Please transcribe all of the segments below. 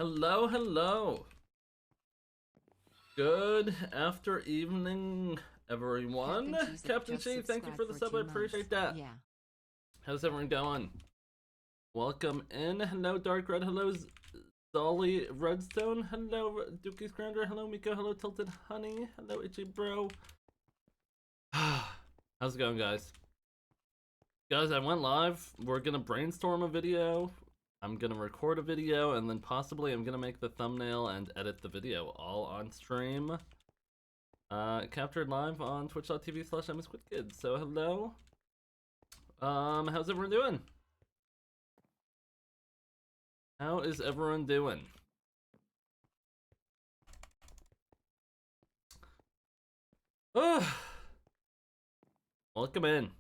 Hello, hello. Good after evening, everyone. Captain Chief, thank you for the sub. I appreciate that. Yeah. How's everyone going? Welcome in. Hello, Dark Red. Hello, Zolly Redstone. Hello, Dookie's Grandeur. Hello, Miko. Hello, Tilted Honey. Hello, Itchy Bro. How's it going, guys? Guys, I went live. We're gonna brainstorm a video. I'm gonna record a video, and then possibly I'm gonna make the thumbnail and edit the video all on stream. Captured live on twitch.tv/ImSquidKid. So hello. How's everyone doing? How is everyone doing? Welcome in.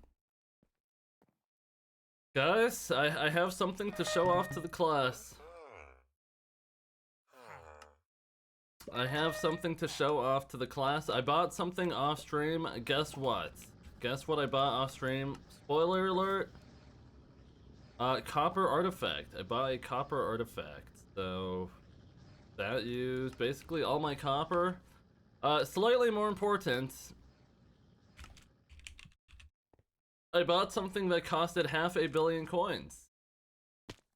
Guys, I have something to show off to the class. I have something to show off to the class. I bought something off stream. Guess what? Guess what I bought off stream? Spoiler alert. Copper artifact. I bought a copper artifact. So that used basically all my copper. Slightly more important, I bought something that costed 500 million coins.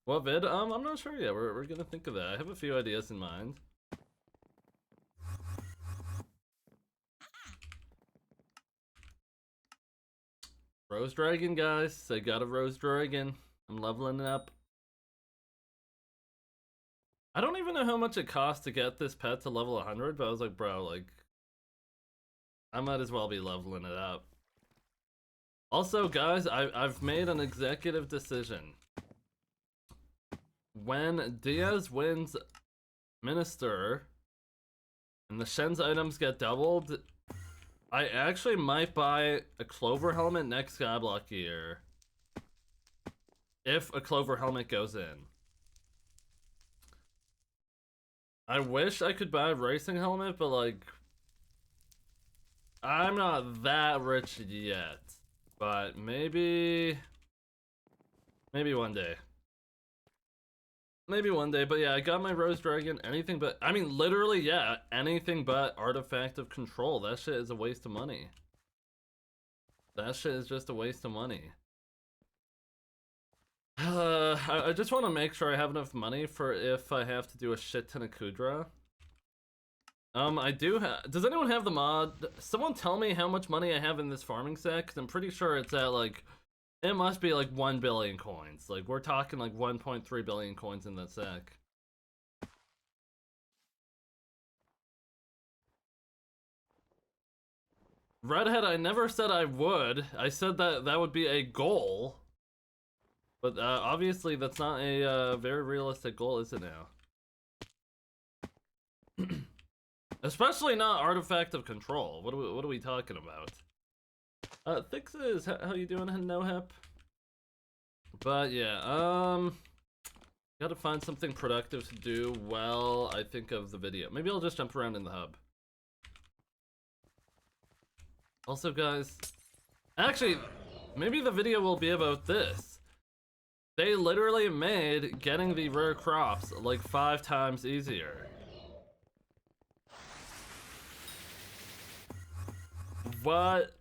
What vid? I'm not sure yet. We're gonna think of that. I have a few ideas in mind. Rose Dragon, guys. I got a Rose Dragon. I'm leveling it up. I don't even know how much it costs to get this pet to level 100, but I was like, bro, like, I might as well be leveling it up. Also, guys, I've made an executive decision. When Diaz wins Minister and the Shen's items get doubled, I actually might buy a Clover helmet next Skyblock year. If a Clover helmet goes in. I wish I could buy a racing helmet, but like, I'm not that rich yet. But maybe one day. Maybe one day, but yeah, I got my Rose Dragon, anything but, I mean, literally, yeah, anything but Artifact of Control. That shit is a waste of money. That shit is just a waste of money. I just want to make sure I have enough money for if I have to do a shit ton of Kudra. I do have. Does anyone have the mod? Someone tell me how much money I have in this farming set, because I'm pretty sure it's at like, it must be like 1 billion coins. Like, we're talking like 1.3 billion coins in that sack. Redhead, I never said I would. I said that that would be a goal. But obviously that's not a very realistic goal, is it now? Especially not Artifact of Control. What are we talking about? Thixes, how you doing, No Hep? But yeah, gotta find something productive to do while I think of the video. Maybe I'll just jump around in the hub. Also, guys, actually, maybe the video will be about this. They literally made getting the rare crops like 5 times easier. What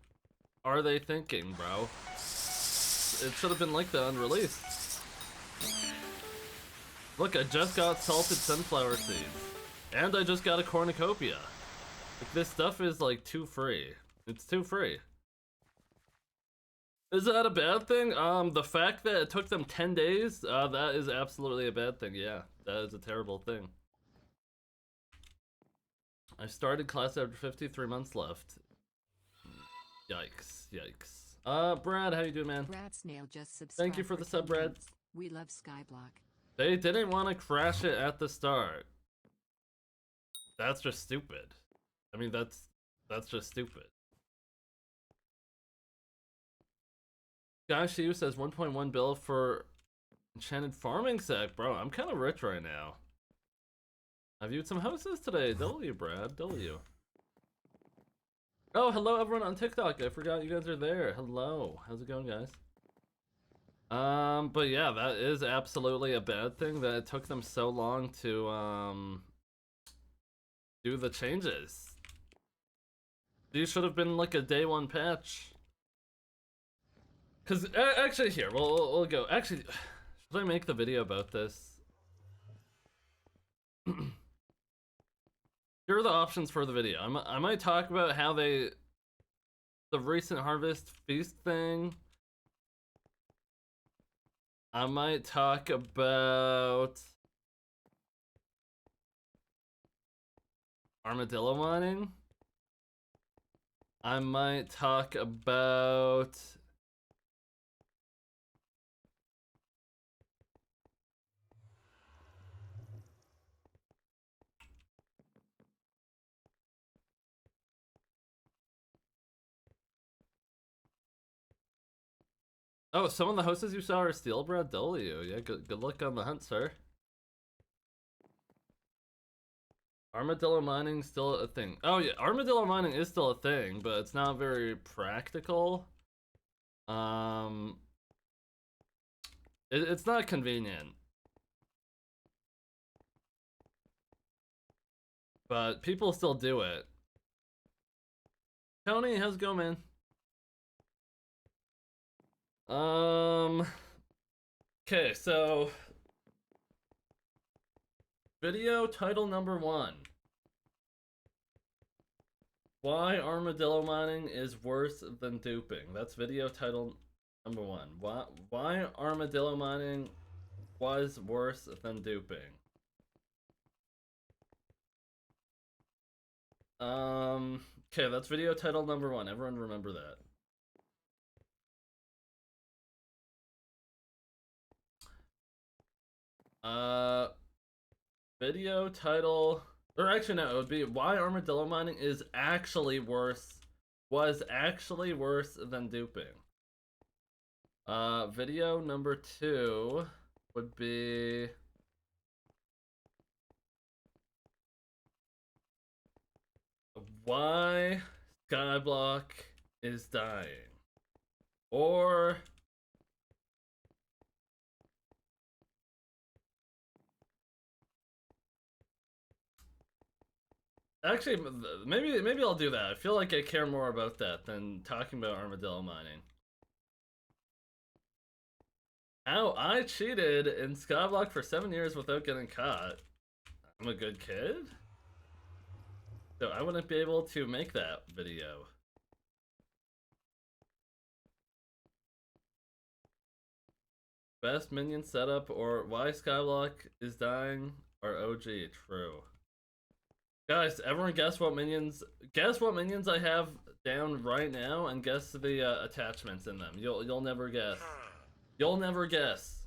are they thinking, bro? It should have been like that on release. Look, I just got salted sunflower seeds. And I just got a cornucopia. Like, this stuff is like too free. It's too free. Is that a bad thing? The fact that it took them 10 days, that is absolutely a bad thing, yeah. That is a terrible thing. I started class after 53 months left. Yikes, yikes. Brad, how you doing, man? Brad Snail just subscribed. Thank you for the sub, Brad. We love Skyblock. They didn't want to crash it at the start. That's just stupid. I mean, that's just stupid. Guy Shiu says 1.1 bill for enchanted farming sack. Bro, I'm kind of rich right now. I viewed some houses today. W, Brad. W. Oh, hello everyone on TikTok. I forgot you guys are there. Hello. How's it going, guys? But yeah, that is absolutely a bad thing that it took them so long to do the changes. These should have been like a day one patch. Cause actually, here we'll go. Actually, should I make the video about this? Here are the options for the video. I might talk about how the recent harvest feast thing. I might talk about armadillo mining. I might talk about oh, some of the houses you saw are Steelbred W. Yeah, good luck on the hunt, sir. Armadillo mining still a thing. Oh yeah, armadillo mining is still a thing, but it's not very practical. It's not convenient. But people still do it. Tony, how's it going, man? Okay, so video title number 1. Why armadillo mining is worse than duping. That's video title number 1. Why armadillo mining was worse than duping. Okay, that's video title number 1. Everyone remember that. Video title, or actually no, it would be why armadillo mining is actually worse, was actually worse than duping. Video number 2 would be why Skyblock is dying. Or actually, maybe I'll do that. I feel like I care more about that than talking about armadillo mining. How I cheated in Skyblock for 7 years without getting caught. I'm a good kid? So I wouldn't be able to make that video. Best minion setup or why Skyblock is dying or OG, true. Guys, everyone guess what minions I have down right now and guess the attachments in them. You'll never guess. You'll never guess.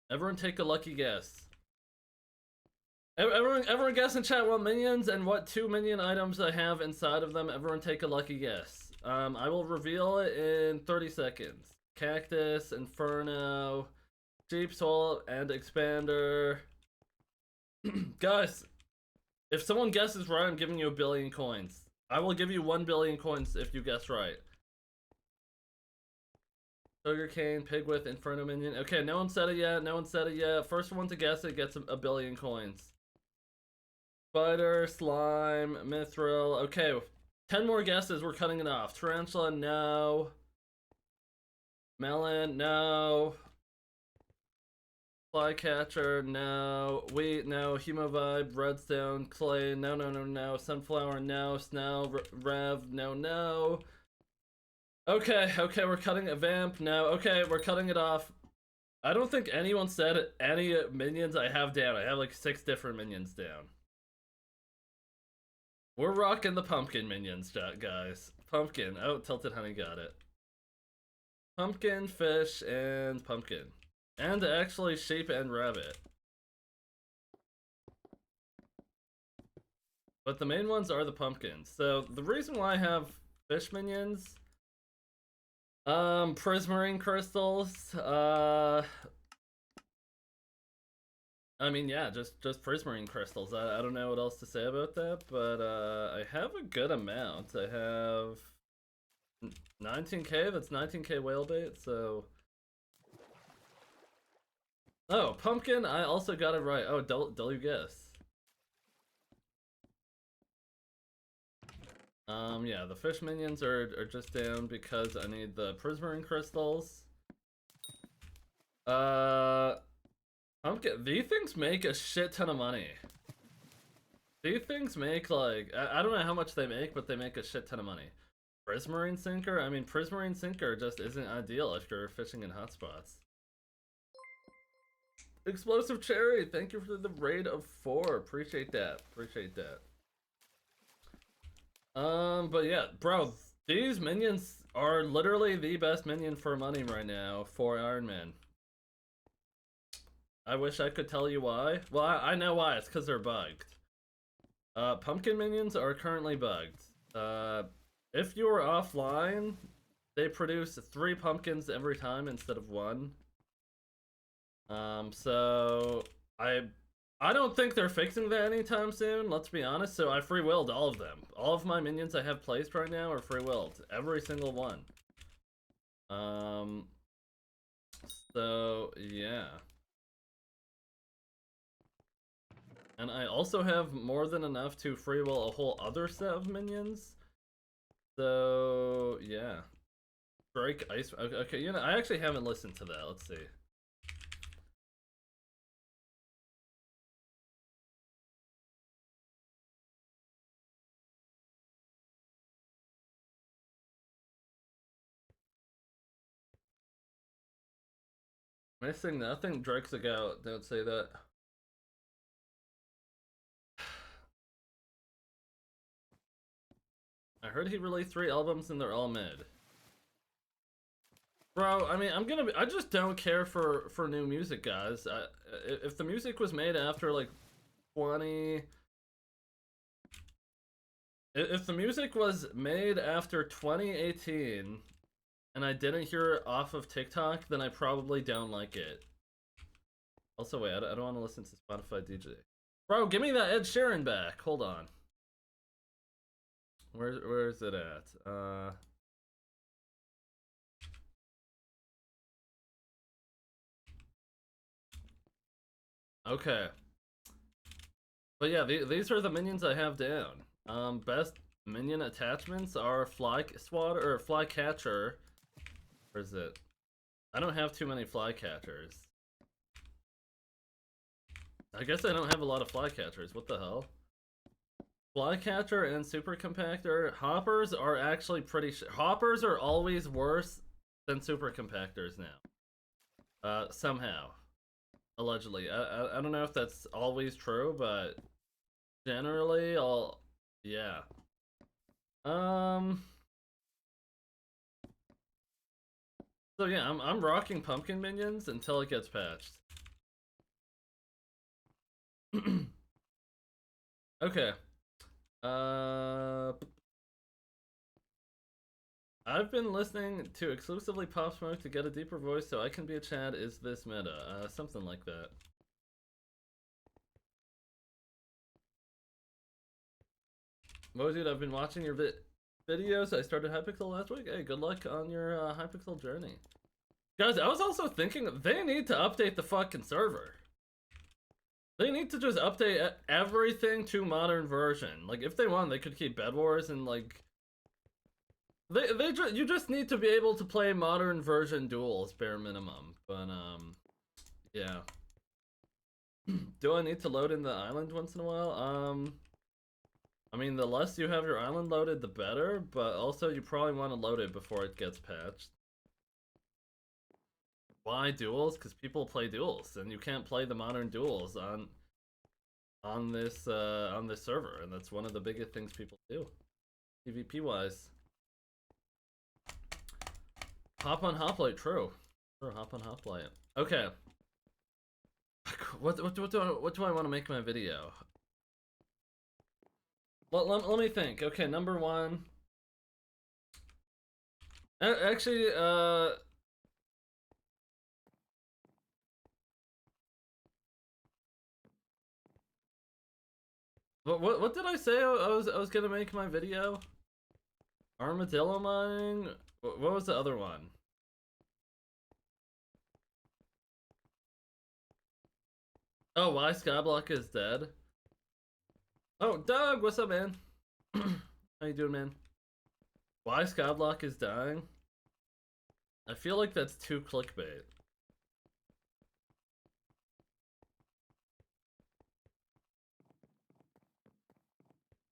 Everyone take a lucky guess. Everyone guess in chat what minions and what 2 minion items I have inside of them. Everyone take a lucky guess. I will reveal it in 30 seconds. Cactus, Inferno, Sheep Soul, and Expander. Guys, if someone guesses right, I'm giving you 1 billion coins. I will give you 1 billion coins if you guess right. Sugarcane, Pigwith, Inferno Minion. Okay, no one said it yet. No one said it yet. First one to guess it gets 1 billion coins. Spider, Slime, Mithril. Okay, 10 more guesses. We're cutting it off. Tarantula, no. Melon, no. Flycatcher, no. Wheat, no. Hemovibe, Redstone, Clay, no. Sunflower, no. Snell, Rev, no. Okay, we're cutting a Vamp, no. Okay, we're cutting it off. I don't think anyone said any minions I have down. I have like 6 different minions down. We're rocking the pumpkin minions, guys. Pumpkin. Oh, Tilted Honey got it. Pumpkin, fish, and pumpkin. And actually sheep and rabbit. But the main ones are the pumpkins. So the reason why I have fish minions, prismarine crystals, I mean, yeah, just prismarine crystals. I don't know what else to say about that, but I have a good amount. I have 19k? That's 19k whale bait, so... Oh, pumpkin, I also got it right. Oh, dull you guess. Yeah, the fish minions are just down because I need the prismarine crystals. Pumpkin, these things make a shit ton of money. These things make, like, I don't know how much they make, but they make a shit ton of money. Prismarine Sinker? I mean, Prismarine Sinker just isn't ideal if you're fishing in hotspots. Explosive Cherry, thank you for the raid of 4. Appreciate that. Appreciate that. But yeah, bro, these minions are literally the best minion for money right now for Iron Man. I wish I could tell you why. Well, I know why. It's because they're bugged. Pumpkin minions are currently bugged. If you are offline, they produce 3 pumpkins every time instead of 1. So I don't think they're fixing that anytime soon, let's be honest, so I free-willed all of them. All of my minions I have placed right now are free-willed. Every single one. So, yeah. And I also have more than enough to free-will a whole other set of minions. So, yeah. Drake Ice... Okay, you know, I actually haven't listened to that, let's see. Missing nothing? Drake's a goat, don't say that. I heard he released 3 albums and they're all mid. Bro, I mean, I just don't care for new music, guys. If the music was made after, like, 20... If the music was made after 2018, and I didn't hear it off of TikTok, then I probably don't like it. Also, wait, I don't want to listen to Spotify DJ. Bro, give me that Ed Sheeran back. Hold on. Where is it at? Okay. But yeah, these are the minions I have down. Best minion attachments are Fly Swatter or Flycatcher. Where is it? I don't have too many Flycatchers. I guess I don't have a lot of Flycatchers. What the hell? Flycatcher and Super Compactor. Hoppers are actually pretty. Hoppers are always worse than Super Compactors now. Somehow, allegedly. I don't know if that's always true, but generally, yeah. So yeah, I'm rocking pumpkin minions until it gets patched. Okay. I've been listening to exclusively Pop Smoke to get a deeper voice so I can be a Chad. Is this meta? Something like that. Well, dude, I've been watching your videos. I started Hypixel last week. Hey, good luck on your Hypixel journey. Guys, I was also thinking they need to update the fucking server. They need to just update everything to modern version. Like, if they want, they could keep Bed Wars and, like... You just need to be able to play modern version duels, bare minimum. But, yeah. Do I need to load in the island once in a while? I mean, the less you have your island loaded, the better, but also you probably want to load it before it gets patched. Why duels? Because people play duels, and you can't play the modern duels on this server, and that's one of the biggest things people do, PvP wise. Hop on Hoplite, true. True, hop on Hoplite. Okay. What do I want to make my video? Let me think. Okay, number 1. Actually, what did I say I was gonna make my video? Armadillo mining? What was the other one? Oh, why Skyblock is dead? Oh, Doug, what's up, man? How you doing, man? Why Skyblock is dying? I feel like that's too clickbait.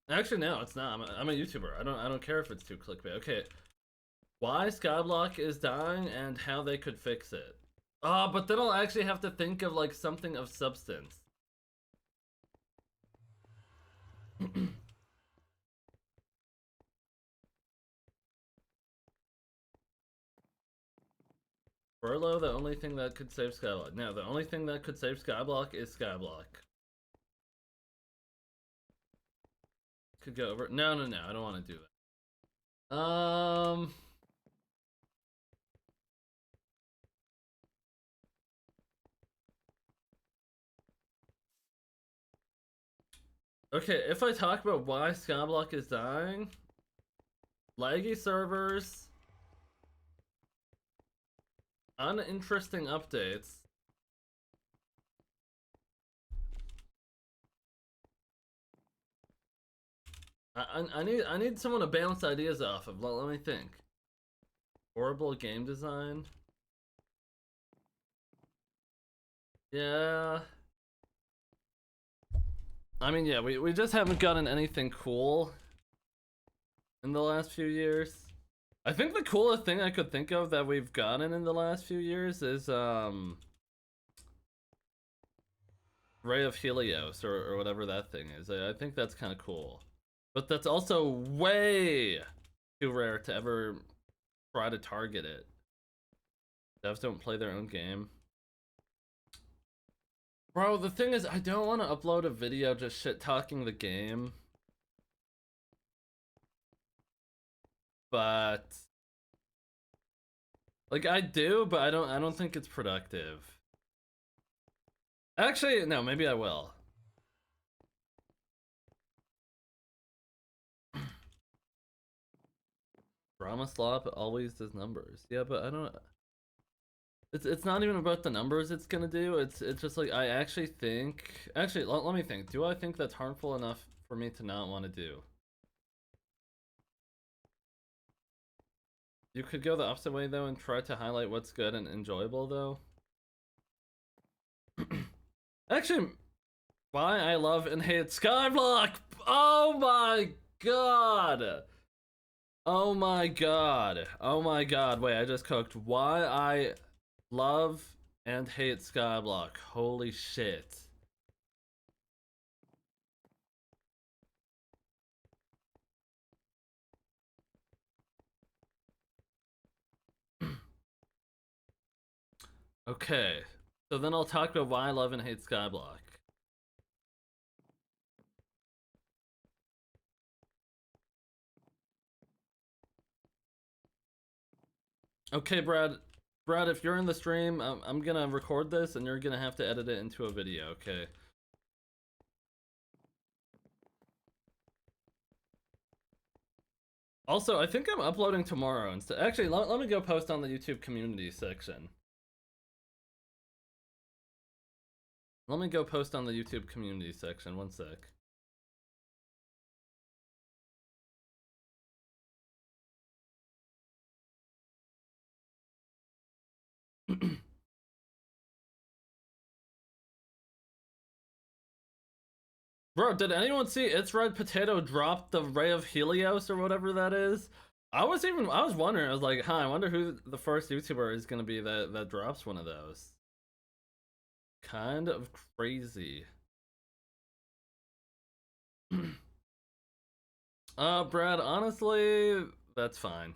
Actually, no, it's not. I'm a YouTuber. I don't care if it's too clickbait. Okay, why Skyblock is dying and how they could fix it. But then I'll actually have to think of like something of substance. Furlough, the only thing that could save Skyblock. No, the only thing that could save Skyblock is Skyblock. Could go over. No, I don't want to do that. Okay, if I talk about why Skyblock is dying, laggy servers, uninteresting updates. I need someone to bounce ideas off of. Let me think. Horrible game design. Yeah. I mean, yeah, we just haven't gotten anything cool in the last few years. I think the coolest thing I could think of that we've gotten in the last few years is Ray of Helios or whatever that thing is. I think that's kind of cool. But that's also way too rare to ever try to target it. Devs don't play their own game. Bro, the thing is, I don't want to upload a video just shit talking the game. But like I do, but I don't think it's productive. Actually, no, maybe I will. Drama Slop always does numbers. Yeah, but I don't. It's not even about the numbers it's gonna do. It's just like I actually think. Actually, let me think. Do I think that's harmful enough for me to not want to do? You could go the opposite way though and try to highlight what's good and enjoyable though. Actually, why I love and hate Skyblock. Oh my god. Oh my god. Oh my god. Wait, I just cooked. Why I love and hate Skyblock. Holy shit. Okay. So then I'll talk about why I love and hate Skyblock. Okay, Brad. Brad, if you're in the stream, I'm gonna record this and you're gonna have to edit it into a video, okay? Also, I think I'm uploading tomorrow instead. Actually, let me go post on the YouTube community section. Let me go post on the YouTube community section, one sec. Bro, did anyone see It's Red Potato drop the Ray of Helios or whatever that is? I was wondering, I was like, huh, I wonder who the first YouTuber is gonna be that drops one of those. Kind of crazy. Brad, honestly, that's fine.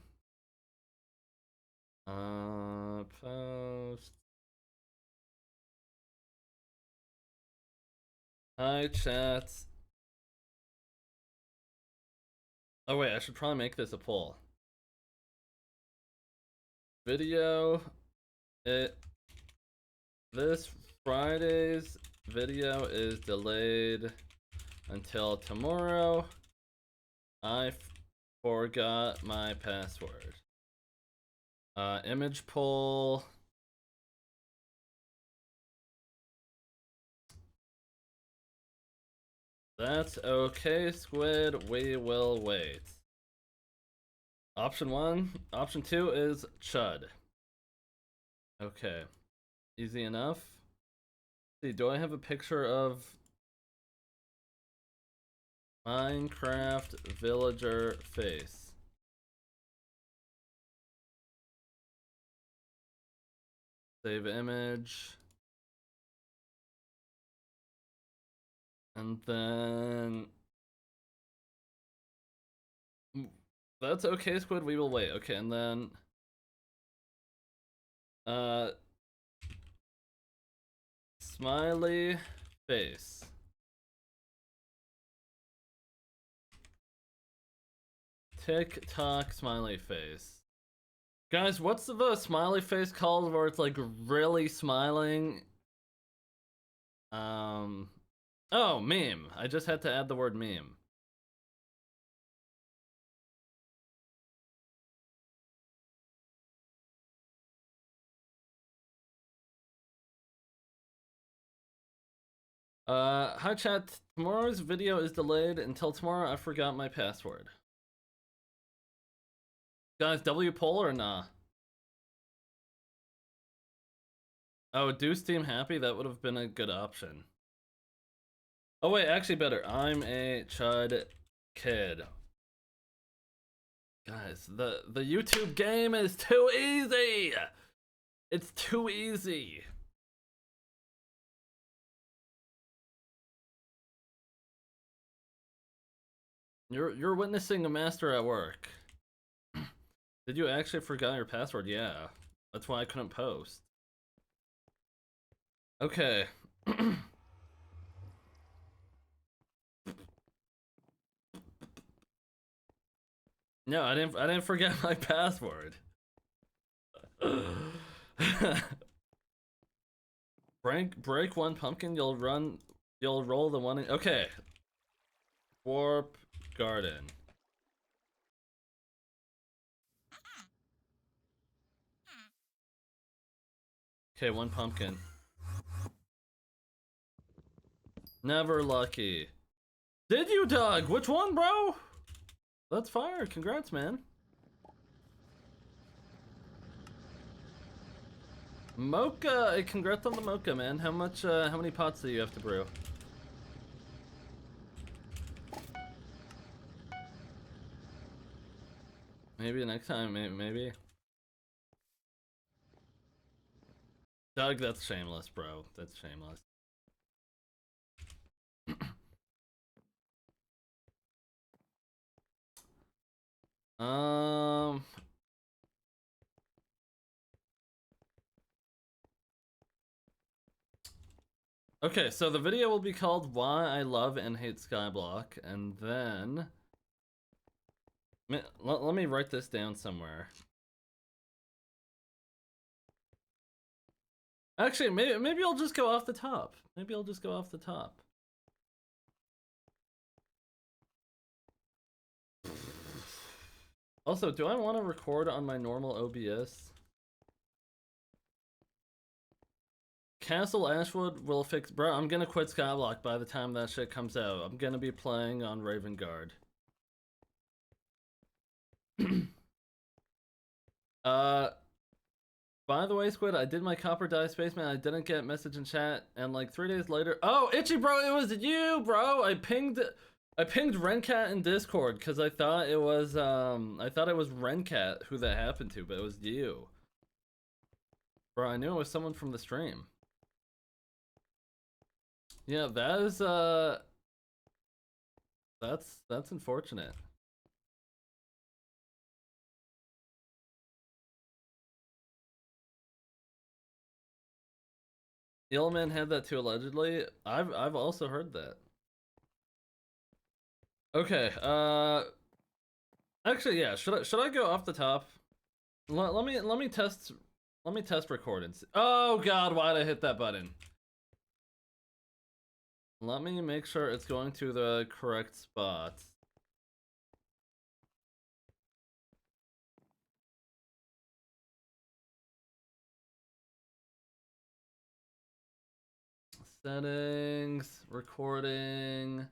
Post. Hi, chat. Oh wait, I should probably make this a poll. Video, this Friday's video is delayed until tomorrow. I Forgot my password. Image pull. That's okay, Squid. We will wait. Option 1. Option 2 is Chud. Okay. Easy enough. Let's see, do I have a picture of Minecraft villager face? Save image. And then... That's okay, Squid, we will wait. Okay, and then... Smiley face. TikTok smiley face. Guys, what's the smiley face called where it's like really smiling? Oh, meme. I just had to add the word meme. Hi chat. Tomorrow's video is delayed until tomorrow. I forgot my password. Guys, W poll or nah? Oh, do Steam happy? That would have been a good option. Oh wait, actually better. I'm a chud kid. Guys, the YouTube game is too easy. It's too easy. You're witnessing a master at work. Did you actually forget your password? Yeah. That's why I couldn't post. Okay. No, I didn't forget my password. break one pumpkin, you'll roll the one in, okay. Warp garden. Okay, one pumpkin. Never lucky. Did you, Doug? Which one, bro? That's fire. Congrats, man. Mocha, congrats on the mocha, man. How many pots do you have to brew? Maybe next time, maybe. Doug, that's shameless, bro. That's shameless. Okay, so the video will be called Why I Love and Hate Skyblock, and then... Let me write this down somewhere. Actually, maybe I'll just go off the top. Maybe I'll just go off the top. Also, do I want to record on my normal OBS? Castle Ashwood will fix... Bro, I'm gonna quit Skyblock by the time that shit comes out. I'm gonna be playing on Raven Guard. By the way, Squid, I did my copper dye spaceman. I didn't get message in chat, and like 3 days later... Oh, Itchy, bro, it was you, bro! I pinged Rencat in Discord, because I thought it was, Rencat who that happened to, but it was you. Bro, I knew it was someone from the stream. Yeah, that is, that's unfortunate. Yellowman had that too, allegedly. I've also heard that. Okay, actually, yeah, should I go off the top? Let me test recordings. Oh god, why'd I hit that button? Let me make sure it's going to the correct spot. Settings, recording.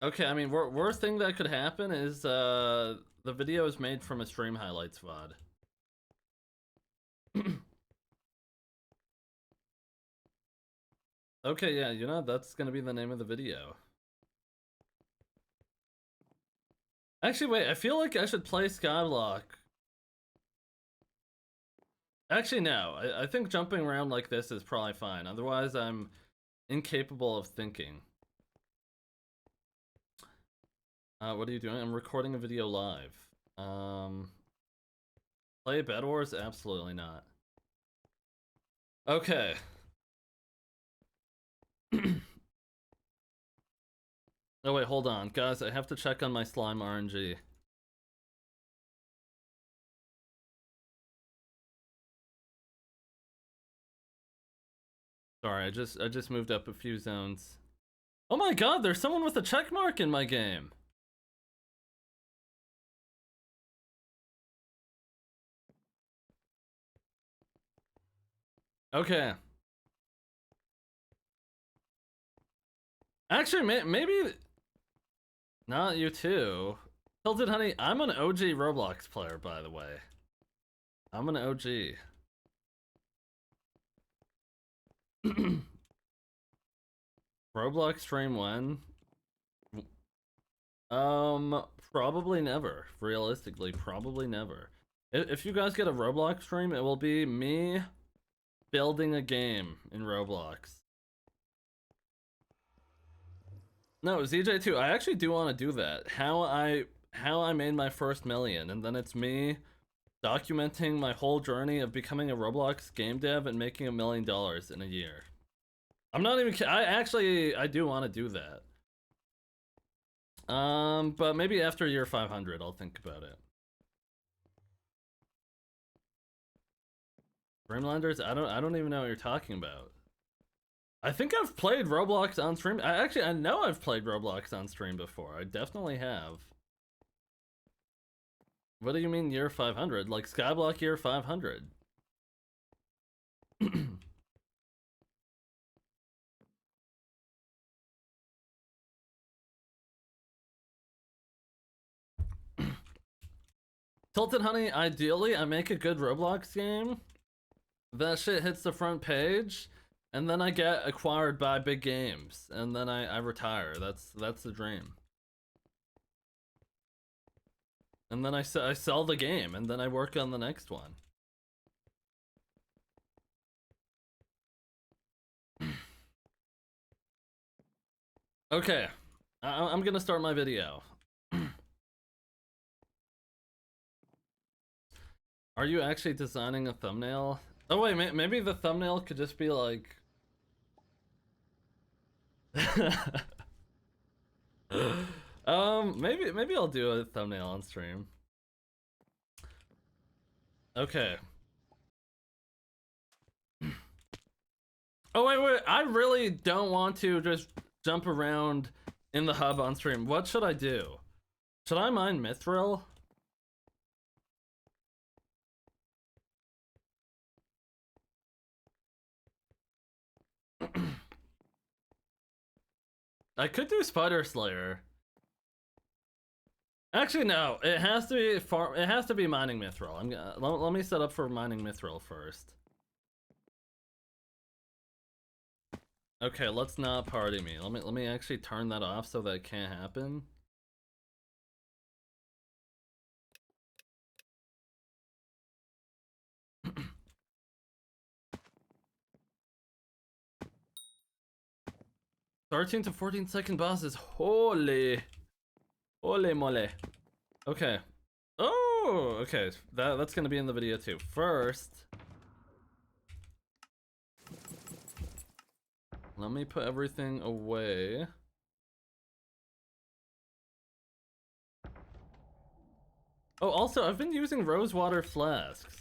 Okay, I mean, worst thing that could happen is the video is made from a stream highlights VOD. Okay, yeah, you know, that's gonna be the name of the video. Actually, wait, I feel like I should play Skyblock. Actually, no, I think jumping around like this is probably fine. Otherwise, I'm incapable of thinking. What are you doing? I'm recording a video live. Play Bed Wars? Absolutely not. Okay. Oh wait, hold on. Guys, I have to check on my slime RNG. Sorry, I just moved up a few zones. Oh my god, there's someone with a check mark in my game. Okay. Actually, maybe not you too. Tilted Honey, I'm an OG Roblox player, by the way. I'm an OG. Roblox stream when? Probably never. Realistically, probably never. If you guys get a Roblox stream, it will be me building a game in Roblox. No, ZJ2, I actually do want to do that. How I made my first million, and then it's me documenting my whole journey of becoming a Roblox game dev and making $1 million in a year. I'm not even kidding. I do want to do that. But maybe after year 500, I'll think about it. Dreamlanders? I don't even know what you're talking about. I think I've played Roblox on stream. I know I've played Roblox on stream before. I definitely have. What do you mean year 500? Like Skyblock year 500. Tilted Honey, ideally I make a good Roblox game. That shit hits the front page, and then I get acquired by big games, and then I retire. That's the dream. And then I sell the game, and then I work on the next one. Okay, I'm gonna start my video. Are you actually designing a thumbnail? Oh wait, maybe the thumbnail could just be like... maybe I'll do a thumbnail on stream. Okay. Oh wait, I really don't want to just jump around in the hub on stream. What should I do? Should I mine Mithril? I could do Spider Slayer. Actually, no. It has to be It has to be mining Mithril. Let me set up for mining Mithril first. Okay, let's not party me. Let me actually turn that off so that it can't happen. $13 to 14-second bosses. Holy moly. Okay. Oh, okay. That's gonna be in the video too. First, let me put everything away. Oh, also, I've been using rosewater flasks.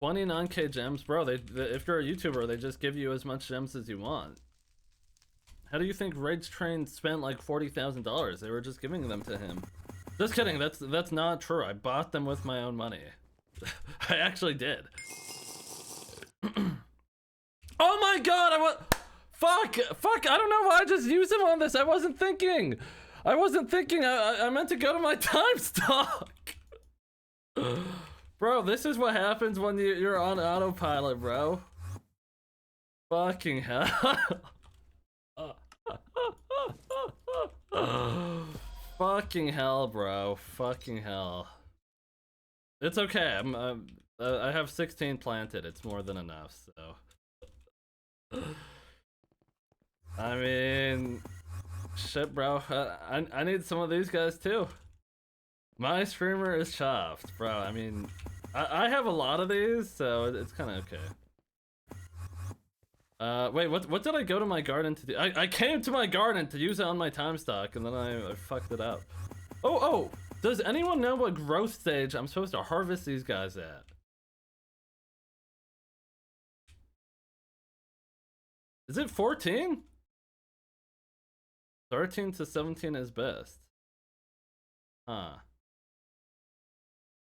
29k gems, bro. If you're a YouTuber, they just give you as much gems as you want. How do you think Rage Train spent like $40,000? They were just giving them to him. Just kidding. That's not true. I bought them with my own money. I actually did. Oh my god, fuck, I don't know why I just used him on this. I wasn't thinking. I meant to go to my time stock. Bro, this is what happens when you're on autopilot, bro. Fucking hell. Fucking hell, bro. Fucking hell. It's okay. I have 16 planted. It's more than enough, so. I mean, shit, bro. I need some of these guys too. My streamer is chopped, bro. I mean, I have a lot of these, so it's kind of okay. Wait, what did I go to my garden to do? I came to my garden to use it on my time stock, and then I fucked it up. Oh, does anyone know what growth stage I'm supposed to harvest these guys at? Is it 14? 13 to 17 is best. Huh.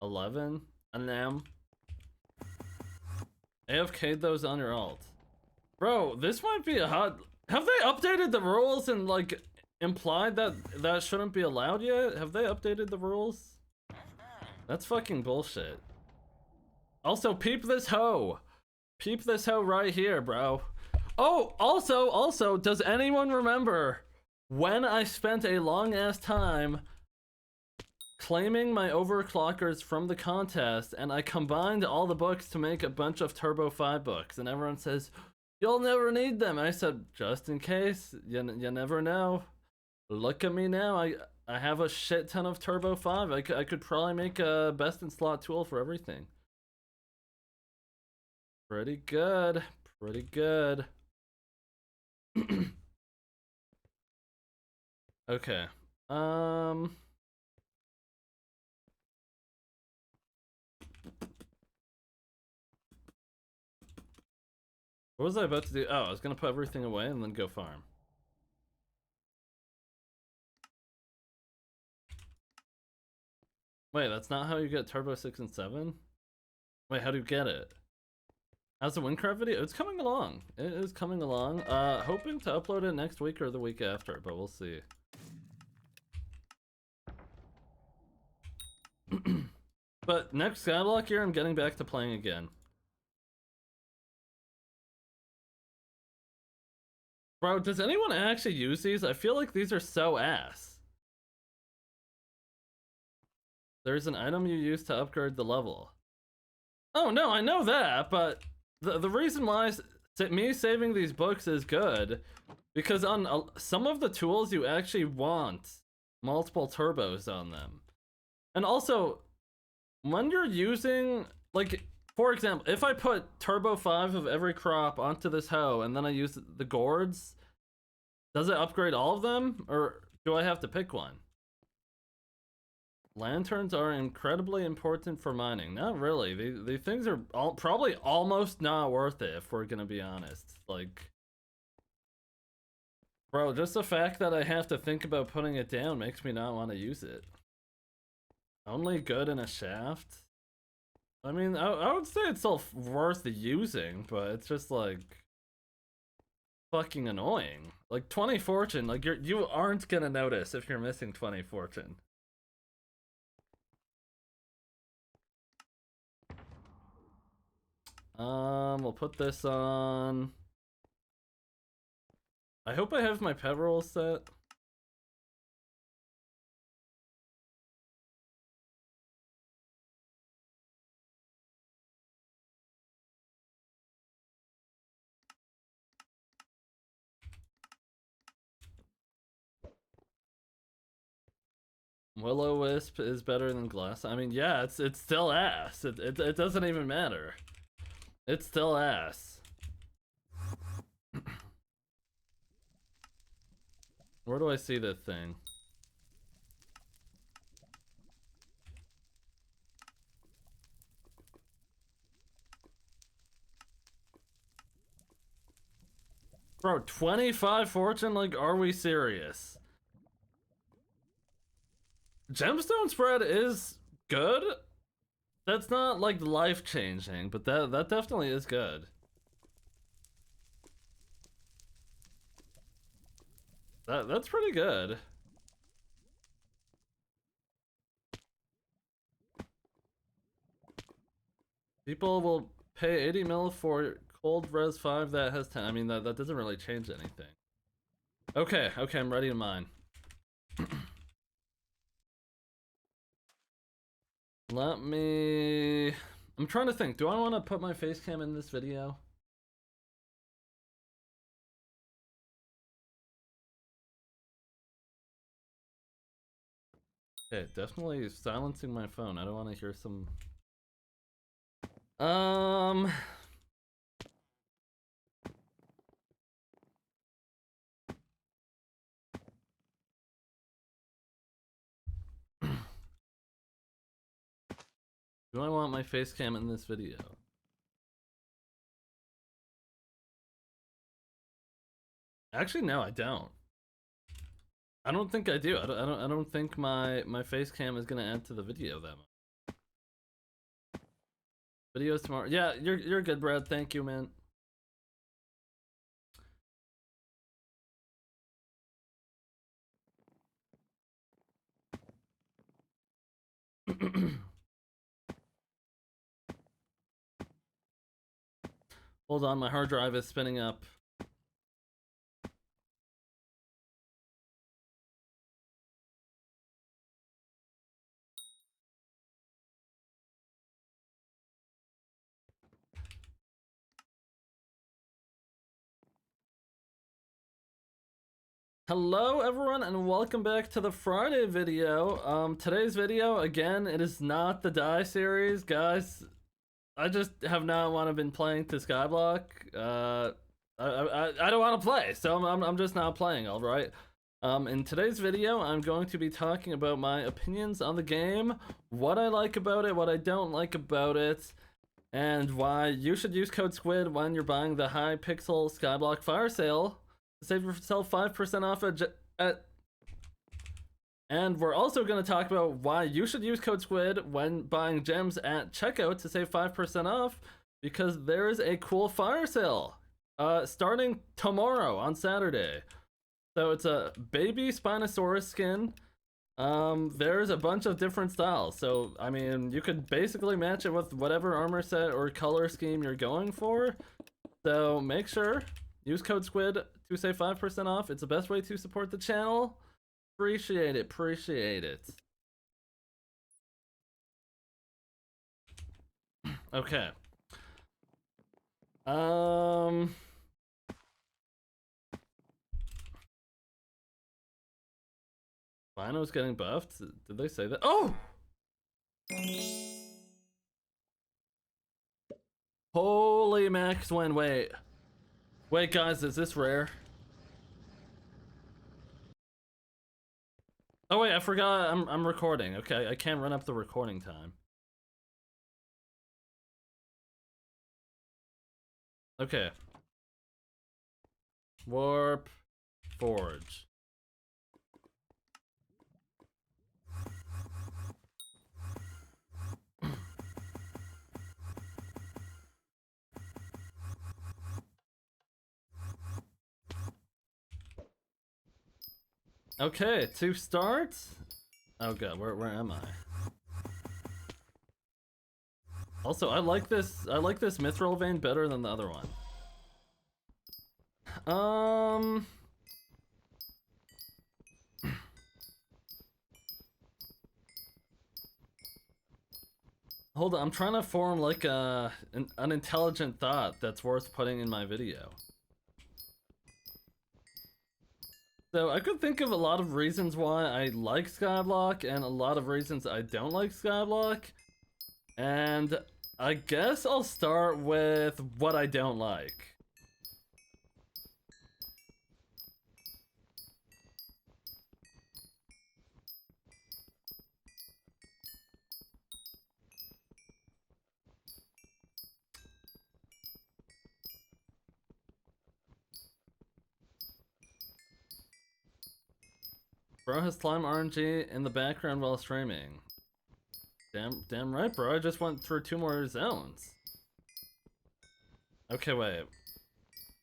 11? And them. AFK'd those on your alt. Bro, this might be a hot... Have they updated the rules and, like, implied that that shouldn't be allowed yet? Have they updated the rules? That's fucking bullshit. Also, peep this hoe. Peep this hoe right here, bro. Oh, also, does anyone remember when I spent a long-ass time claiming my overclockers from the contest, and I combined all the books to make a bunch of Turbo 5 books, and everyone says, you'll never need them. I said, just in case, you never know. Look at me now, I have a shit ton of Turbo 5. I could probably make a best in slot tool for everything. Pretty good, pretty good. Okay, what was I about to do? Oh, I was gonna put everything away and then go farm. Wait, that's not how you get Turbo 6 and 7? Wait, how do you get it? How's the Windcraft video? It's coming along. It is coming along. Hoping to upload it next week or the week after, but we'll see. But next Skyblock year, I'm getting back to playing again. Bro, does anyone actually use these? I feel like these are so ass. There's an item you use to upgrade the level. Oh no, I know that, but the reason why me saving these books is good, because on some of the tools you actually want multiple turbos on them. And also, when you're using, like, for example, if I put Turbo 5 of every crop onto this hoe and then I use the gourds, does it upgrade all of them, or do I have to pick one? Lanterns are incredibly important for mining. Not really. These things are probably almost not worth it, if we're gonna be honest. Like, bro, just the fact that I have to think about putting it down makes me not want to use it. Only good in a shaft? I mean, I would say it's still worth using, but it's just like fucking annoying. Like 20 fortune, like you aren't gonna notice if you're missing 20 fortune. We'll put this on. I hope I have my pet roll set. Will-O-Wisp is better than glass. I mean, yeah, it's still ass. It doesn't even matter. It's still ass. Where do I see this thing? Bro, 25 fortune? Like, are we serious? Gemstone spread is good. That's not like life changing, but that definitely is good. That's pretty good. People will pay 80 mil for cold res 5 that has 10. I mean, that doesn't really change anything. Okay, I'm ready to mine. Let me... I'm trying to think. Do I want to put my face cam in this video? Okay, definitely silencing my phone. I don't want to hear some... Do I want my face cam in this video? Actually, no, I don't. I don't think I do. I don't think my face cam is gonna add to the video that much. Videos tomorrow. Yeah, you're good, Brad. Thank you, man. Hold on, my hard drive is spinning up. Hello everyone and welcome back to the Friday video. Today's video, again, it is not the Die series, guys. I just have not want to been playing to Skyblock. I don't want to play, so I'm just not playing, alright? In today's video, I'm going to be talking about my opinions on the game, what I like about it, what I don't like about it, and why you should use code SQUID when you're buying the Hypixel Skyblock fire sale. Save yourself 5% off and we're also going to talk about why you should use code SQUID when buying gems at checkout to save 5% off, because there is a cool fire sale starting tomorrow on Saturday. So it's a baby Spinosaurus skin. There's a bunch of different styles, so I mean you could basically match it with whatever armor set or color scheme you're going for. So make sure use code SQUID to save 5% off. It's the best way to support the channel. Appreciate it, appreciate it. Okay. Spino's getting buffed? Did they say that? Oh! Holy max win, wait. Wait guys, is this rare? Oh wait, I forgot I'm recording. Okay, I can't run up the recording time. Okay. Warp Forge. Okay, to start. Oh god, where am I? Also, I like this mithril vein better than the other one. Hold on, I'm trying to form like an intelligent thought that's worth putting in my video. So I could think of a lot of reasons why I like Skyblock and a lot of reasons I don't like Skyblock. And I guess I'll start with what I don't like. Bro has slime RNG in the background while streaming. Damn right, bro. I just went through 2 more zones. Okay, wait.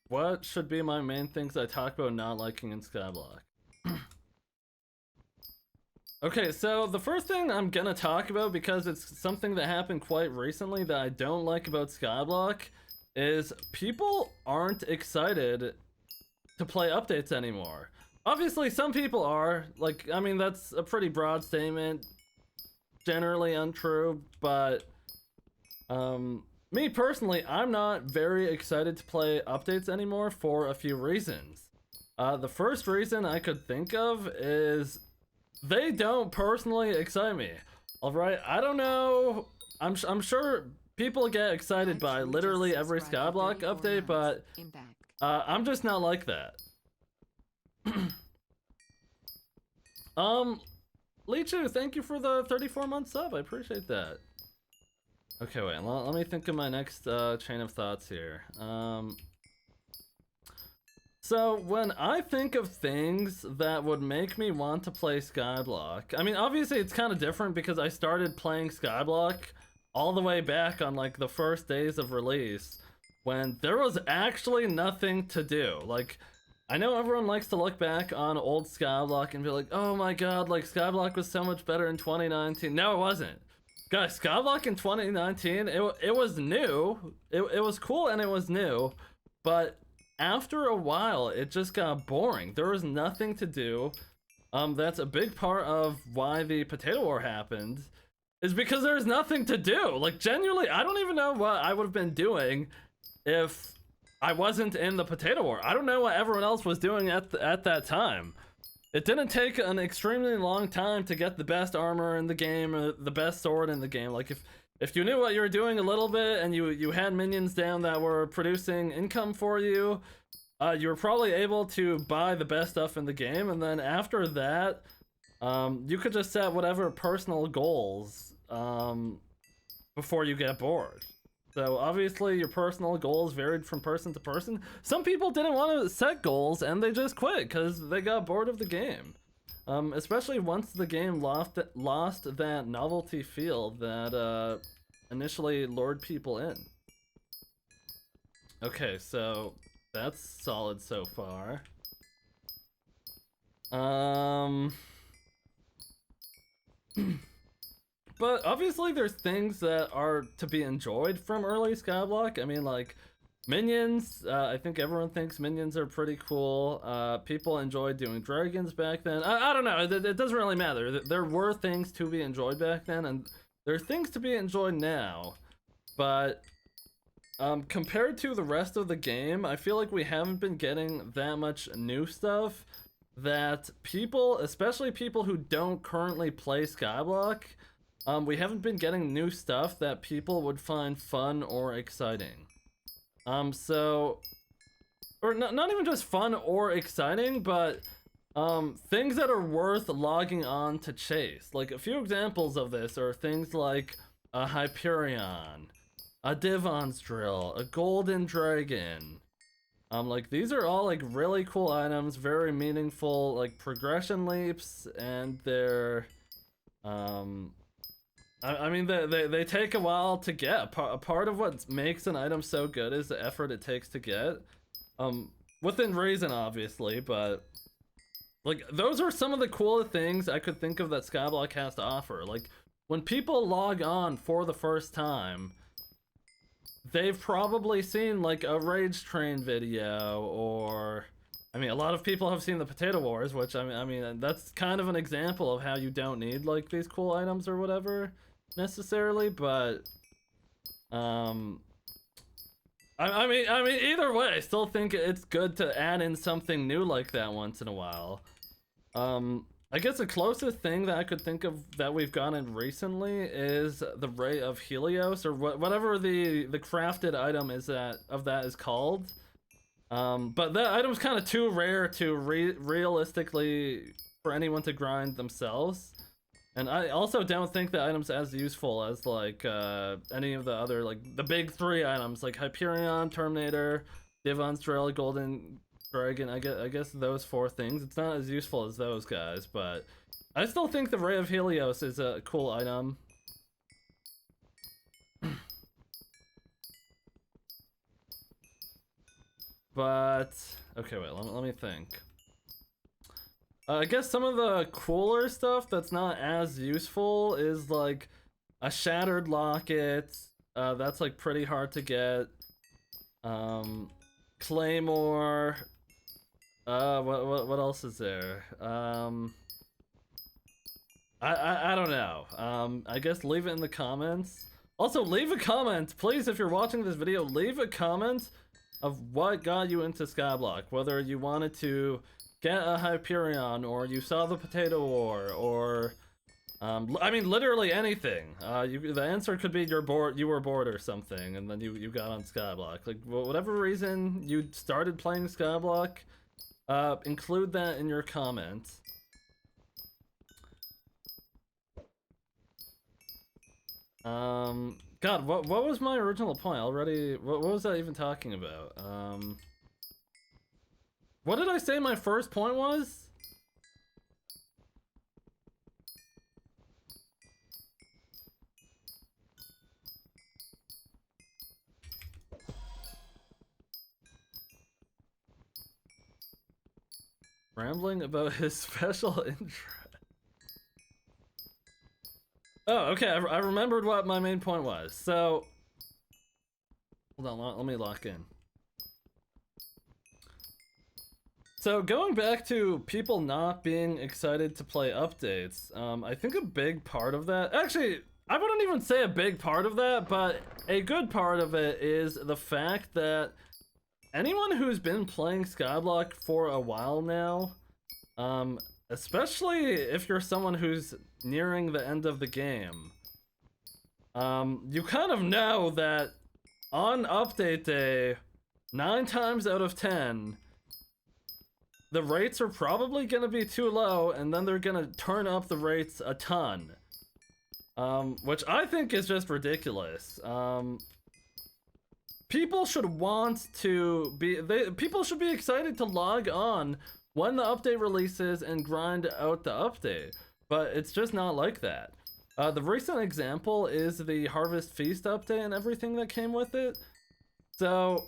What should be my main things I talk about not liking in Skyblock? Okay, so the first thing I'm gonna talk about, because it's something that happened quite recently that I don't like about Skyblock, is people aren't excited to play updates anymore. Obviously, some people are. Like, I mean, that's a pretty broad statement. Generally untrue, but me personally, I'm not very excited to play updates anymore for a few reasons. The first reason I could think of is they don't personally excite me. Alright, I don't know. I'm sure people get excited by literally every Skyblock update, but I'm just not like that. Lichu, thank you for the 34-month sub. I appreciate that. Okay, wait. Let me think of my next chain of thoughts here. So when I think of things that would make me want to play Skyblock, I mean, obviously it's kind of different because I started playing Skyblock all the way back on like the first days of release when there was actually nothing to do. Like, I know everyone likes to look back on old Skyblock and be like, oh my god, like Skyblock was so much better in 2019. No, it wasn't. Guys, Skyblock in 2019, it was new. It was cool and it was new, but after a while, it just got boring. There was nothing to do. That's a big part of why the Potato War happened, is because there's nothing to do. Like, genuinely, I don't even know what I would have been doing if I wasn't in the Potato War. I don't know what everyone else was doing at that time. It didn't take an extremely long time to get the best armor in the game, or the best sword in the game. Like, if you knew what you were doing a little bit and you had minions down that were producing income for you, you were probably able to buy the best stuff in the game, and then after that, you could just set whatever personal goals before you get bored. So obviously your personal goals varied from person to person. Some people didn't want to set goals and they just quit because they got bored of the game. Especially once the game lost that novelty feel that initially lured people in. Okay, so that's solid so far. But obviously there's things that are to be enjoyed from early Skyblock. I mean, like, minions, I think everyone thinks minions are pretty cool. People enjoyed doing dragons back then. I don't know, it doesn't really matter. There were things to be enjoyed back then, and there are things to be enjoyed now. But compared to the rest of the game, I feel like we haven't been getting that much new stuff that people, especially people who don't currently play Skyblock, we haven't been getting new stuff that people would find fun or exciting. Or not even just fun or exciting, but things that are worth logging on to chase. Like, a few examples of this are things like a Hyperion, a Divon's Drill, a Golden Dragon. Like, these are all like really cool items, very meaningful, like progression leaps, and they're I mean, they take a while to get. A part of what makes an item so good is the effort it takes to get. Within reason, obviously, but like, those are some of the cooler things I could think of that Skyblock has to offer. Like, when people log on for the first time, they've probably seen like a Rage Train video, or I mean, a lot of people have seen the Potato Wars, which I mean that's kind of an example of how you don't need like these cool items or whatever necessarily, but I mean either way, I still think it's good to add in something new like that once in a while. I guess the closest thing that I could think of that we've gotten recently is the Ray of Helios, or whatever the crafted item is that is called. But that item's kind of too rare to realistically for anyone to grind themselves. And I also don't think the item's as useful as like any of the other, like the big 3 items like Hyperion, Terminator, Divon's Drill, Golden Dragon. I guess those 4 things. It's not as useful as those guys, but I still think the Ray of Helios is a cool item. But okay, wait. Let me think. I guess some of the cooler stuff that's not as useful is like a shattered locket. That's like pretty hard to get. Claymore. What else is there? I don't know. I guess leave it in the comments. Also, leave a comment, please, if you're watching this video. Leave a comment of what got you into Skyblock. Whether you wanted to get a Hyperion, or you saw the Potato War, or I mean, literally anything. The answer could be you're bored, you were bored or something, and then you got on Skyblock. Like, whatever reason you started playing Skyblock, include that in your comments. God, what was my original point already? What was I even talking about? What did I say my first point was? Rambling about his special interest. Oh, okay, I remembered what my main point was. So, hold on, let me lock in. So, going back to people not being excited to play updates, I think a big part of that, actually, I wouldn't even say a big part of that, but a good part of it is the fact that anyone who's been playing Skyblock for a while now, especially if you're someone who's nearing the end of the game, you kind of know that on update day, 9 times out of 10, the rates are probably gonna be too low, and then they're gonna turn up the rates a ton. Which I think is just ridiculous. People should want to be, people should be excited to log on when the update releases and grind out the update, but it's just not like that. The recent example is the Harvest Feast update and everything that came with it. So,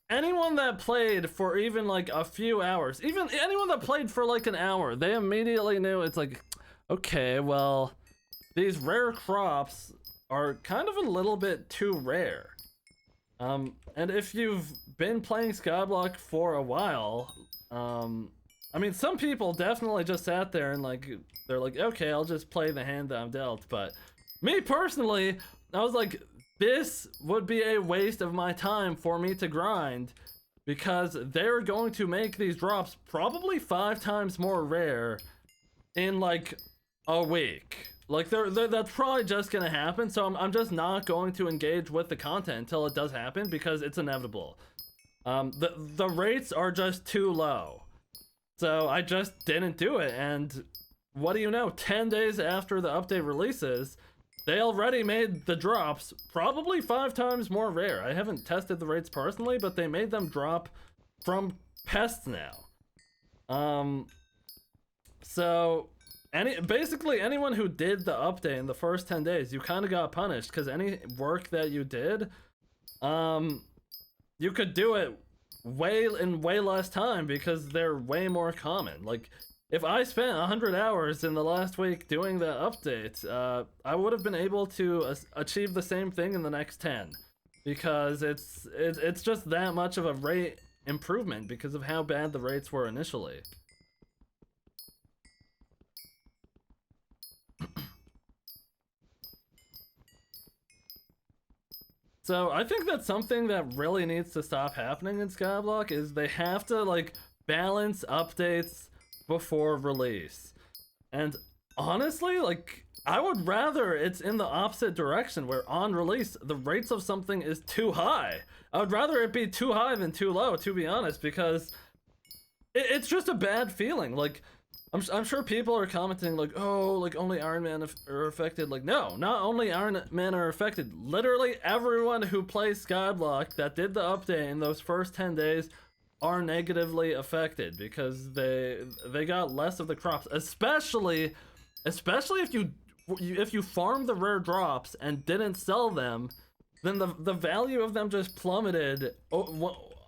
anyone that played for even like a few hours, even anyone that played for like an hour, they immediately knew it's like, okay, well, these rare crops are kind of a little bit too rare. And if you've been playing Skyblock for a while, I mean, some people definitely just sat there and like, they're like, okay, I'll just play the hand that I'm dealt. But me personally, I was like, this would be a waste of my time for me to grind, because they're going to make these drops probably 5 times more rare in like a week. Like, that's probably just gonna happen, so I'm just not going to engage with the content until it does happen, because it's inevitable. The rates are just too low. So I just didn't do it, and what do you know, 10 days after the update releases, they already made the drops probably 5 times more rare. I haven't tested the rates personally, but they made them drop from pests now. So basically anyone who did the update in the first 10 days, you kind of got punished, because any work that you did, you could do it in way less time, because they're way more common. Like, if I spent 100 hours in the last week doing the update, I would have been able to achieve the same thing in the next 10, because it's just that much of a rate improvement because of how bad the rates were initially. So I think that's something that really needs to stop happening in Skyblock, is they have to like balance updates before release. And honestly, like, I would rather it's in the opposite direction, where on release the rates of something is too high. I would rather it be too high than too low, to be honest, because it's just a bad feeling. Like, I'm sure people are commenting like, oh, like only Iron Man are affected. Like, no, not only Iron Man are affected. Literally everyone who plays Skyblock that did the update in those first 10 days are negatively affected, because they got less of the crops. Especially if you farm the rare drops and didn't sell them, then the value of them just plummeted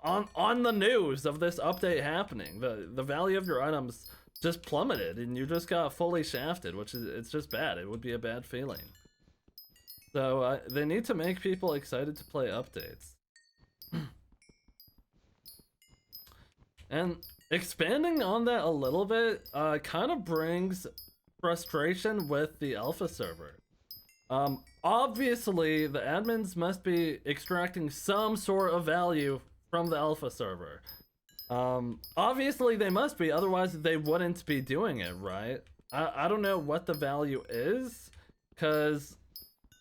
on the news of this update happening. The value of your items just plummeted, and you just got fully shafted, which is it's just bad. It would be a bad feeling. So they need to make people excited to play updates. And expanding on that a little bit, kind of brings frustration with the alpha server. Obviously, the admins must be extracting some sort of value from the alpha server. Obviously they must be, otherwise they wouldn't be doing it, right? I don't know what the value is, because,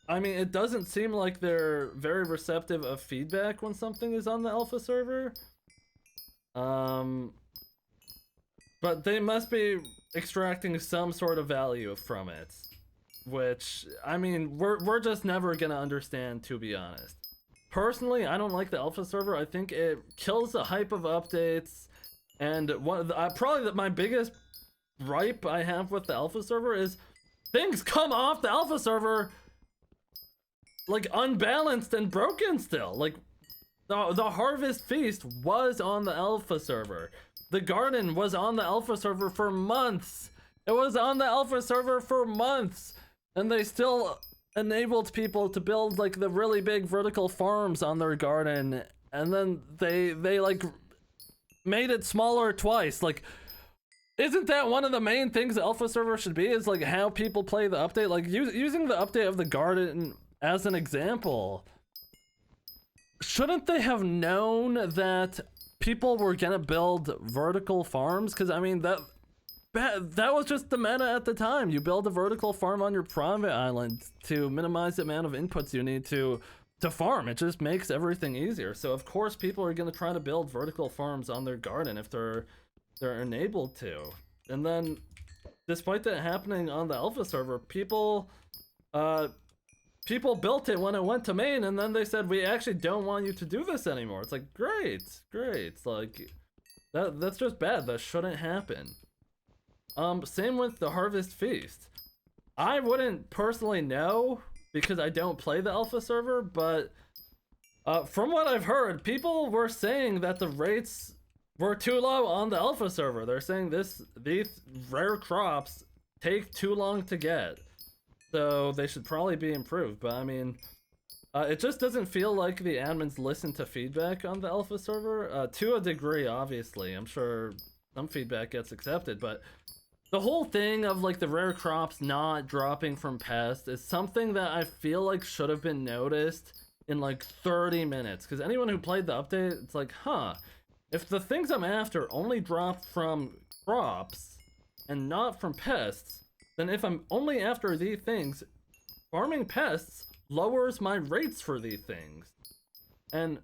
I mean, it doesn't seem like they're very receptive of feedback when something is on the alpha server. But they must be extracting some sort of value from it, which, I mean, we're just never gonna understand, to be honest. Personally, I don't like the alpha server. I think it kills the hype of updates, and one of the, probably my biggest gripe I have with the alpha server is things come off the alpha server like unbalanced and broken still. Like the Harvest Feast was on the alpha server. The garden was on the alpha server for months. It was on the alpha server for months, and they still enabled people to build like the really big vertical farms on their garden, and then they like made it smaller twice. Like, isn't that one of the main things the alpha server should be, is like how people play the update? Like using the update of the garden as an example, shouldn't they have known that people were gonna build vertical farms? Because I mean, that was just the meta at the time. You build a vertical farm on your private island to minimize the amount of inputs you need to farm. It just makes everything easier. So of course people are gonna try to build vertical farms on their garden if they're enabled to. And then, despite that happening on the alpha server, people built it when it went to main, and then they said, we actually don't want you to do this anymore. It's like, great. It's like, that's just bad. That shouldn't happen. Same with the Harvest Feast. I wouldn't personally know because I don't play the alpha server, but from what I've heard, people were saying that the rates were too low on the alpha server. They're saying these rare crops take too long to get, so they should probably be improved. But I mean, it just doesn't feel like the admins listen to feedback on the alpha server. To a degree, obviously. I'm sure some feedback gets accepted, but the whole thing of like the rare crops not dropping from pests is something that I feel like should have been noticed in like 30 minutes. Because anyone who played the update, it's like, huh, if the things I'm after only drop from crops and not from pests, then if I'm only after these things, farming pests lowers my rates for these things. And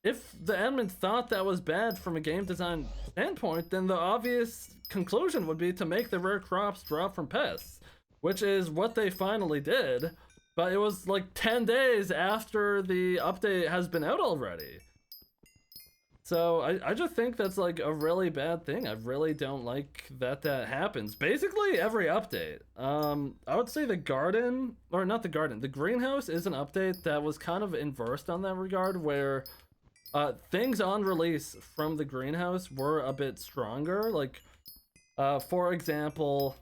if the admins thought that was bad from a game design standpoint, then the obvious conclusion would be to make the rare crops drop from pests, which is what they finally did, but it was like 10 days after the update has been out already. So I just think that's like a really bad thing. I really don't like that happens. Basically every update. I would say the garden, or not the garden, the greenhouse is an update that was kind of inversed on that regard, where things on release from the greenhouse were a bit stronger. Like, for example,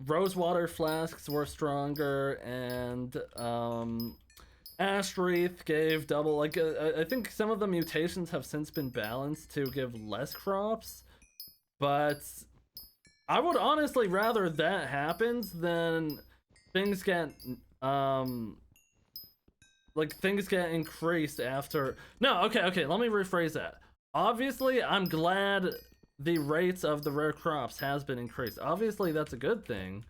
rosewater flasks were stronger, and Ash Wreath gave double. Like, I think some of the mutations have since been balanced to give less crops, but I would honestly rather that happens than things get like things get increased after. No, okay, let me rephrase that. Obviously, I'm glad the rates of the rare crops has been increased. Obviously, that's a good thing.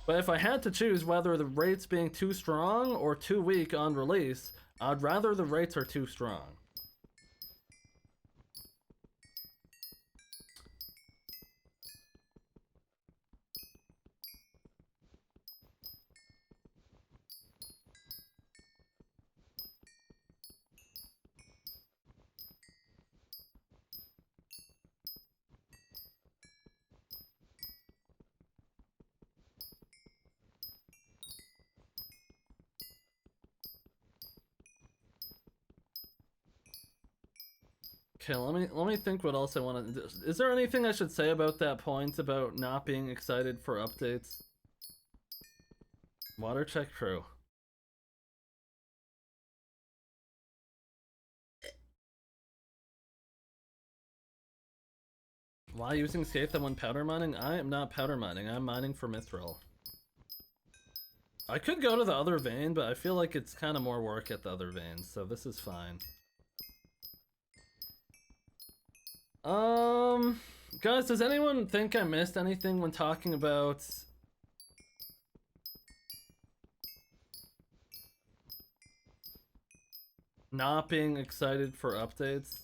But if I had to choose whether the rates being too strong or too weak on release, I'd rather the rates are too strong. Okay, let me think what else I want to. Is there anything I should say about that point about not being excited for updates? Water check true. Why using Skatham when powder mining? I am not powder mining. I'm mining for Mithril. I could go to the other vein, but I feel like it's kind of more work at the other vein, so this is fine. Guys, does anyone think I missed anything when talking about not being excited for updates?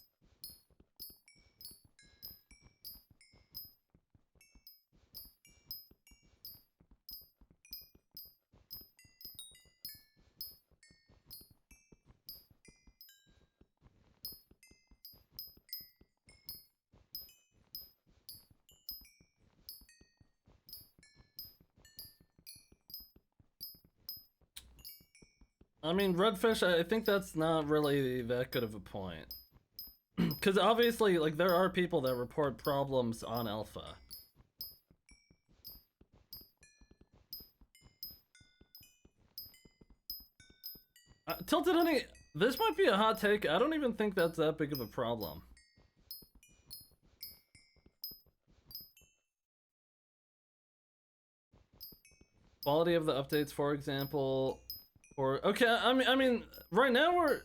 I mean, Redfish, I think that's not really that good of a point. Because obviously, like, there are people that report problems on Alpha. Tilted Honey, this might be a hot take. I don't even think that's that big of a problem. Quality of the updates, for example, or okay. I mean, right now we're.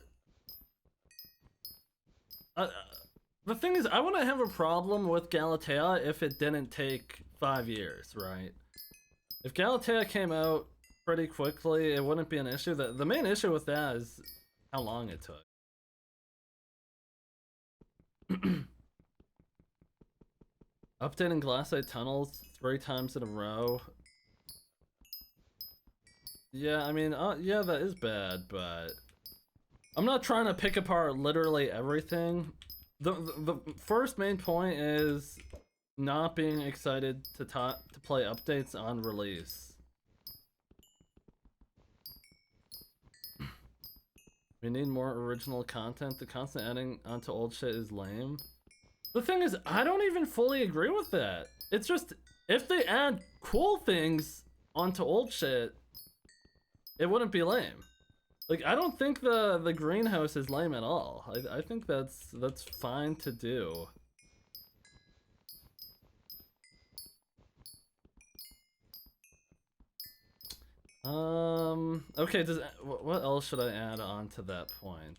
The thing is, I wouldn't have a problem with Galatea if it didn't take 5 years, right? If Galatea came out pretty quickly, it wouldn't be an issue. The main issue with that is how long it took. Updating glassite tunnels 3 times in a row. Yeah, I mean, yeah, that is bad, but I'm not trying to pick apart literally everything. The first main point is not being excited to play updates on release. We need more original content. The constant adding onto old shit is lame. The thing is, I don't even fully agree with that. It's just, if they add cool things onto old shit, it wouldn't be lame. Like, I don't think the greenhouse is lame at all. I think that's fine to do. Okay, what else should I add on to that point?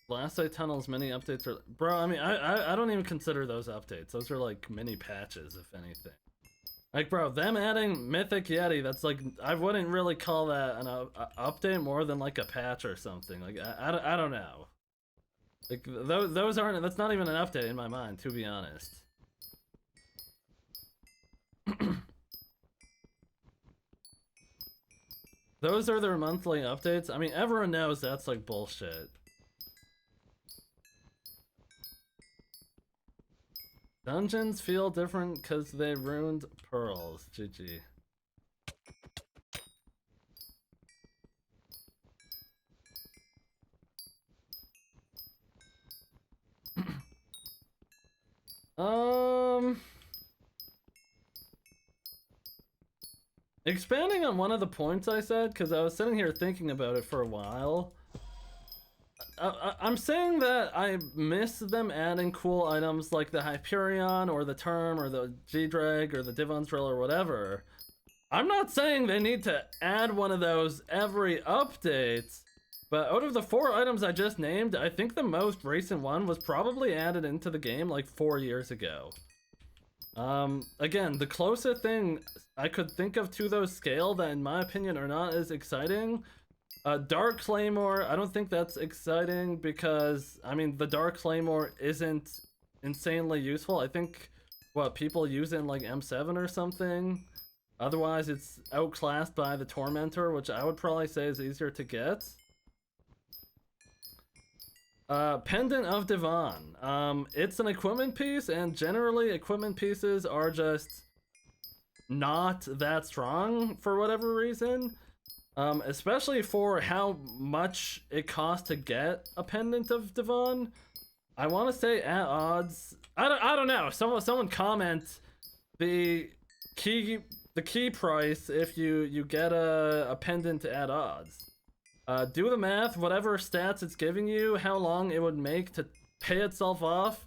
Glassite tunnels mini updates are, bro. I mean, I don't even consider those updates. Those are like mini patches, if anything. Like, bro, them adding Mythic Yeti, that's like, I wouldn't really call that an update more than like a patch or something. Like, I don't know. Like, those aren't, that's not even an update in my mind, to be honest. Those are their monthly updates. I mean, everyone knows that's like bullshit. Dungeons feel different because they ruined pearls. GG. Expanding on one of the points I said, because I was sitting here thinking about it for a while. I'm saying that I miss them adding cool items like the Hyperion or the Term or the G-Drag or the Divon's Drill or whatever. I'm not saying they need to add one of those every update, but out of the 4 items I just named, I think the most recent one was probably added into the game like 4 years ago. Again, the closest thing I could think of to those scale that in my opinion are not as exciting, Dark Claymore, I don't think that's exciting because, I mean, the Dark Claymore isn't insanely useful. I think, what, people use it in like M7 or something? Otherwise, it's outclassed by the Tormentor, which I would probably say is easier to get. Pendant of Divan. It's an equipment piece, and generally equipment pieces are just not that strong for whatever reason. Especially for how much it costs to get a Pendant of Divan. I want to say at odds. I don't know. Someone comment the key price if you get a pendant at odds. Do the math, whatever stats it's giving you, how long it would make to pay itself off.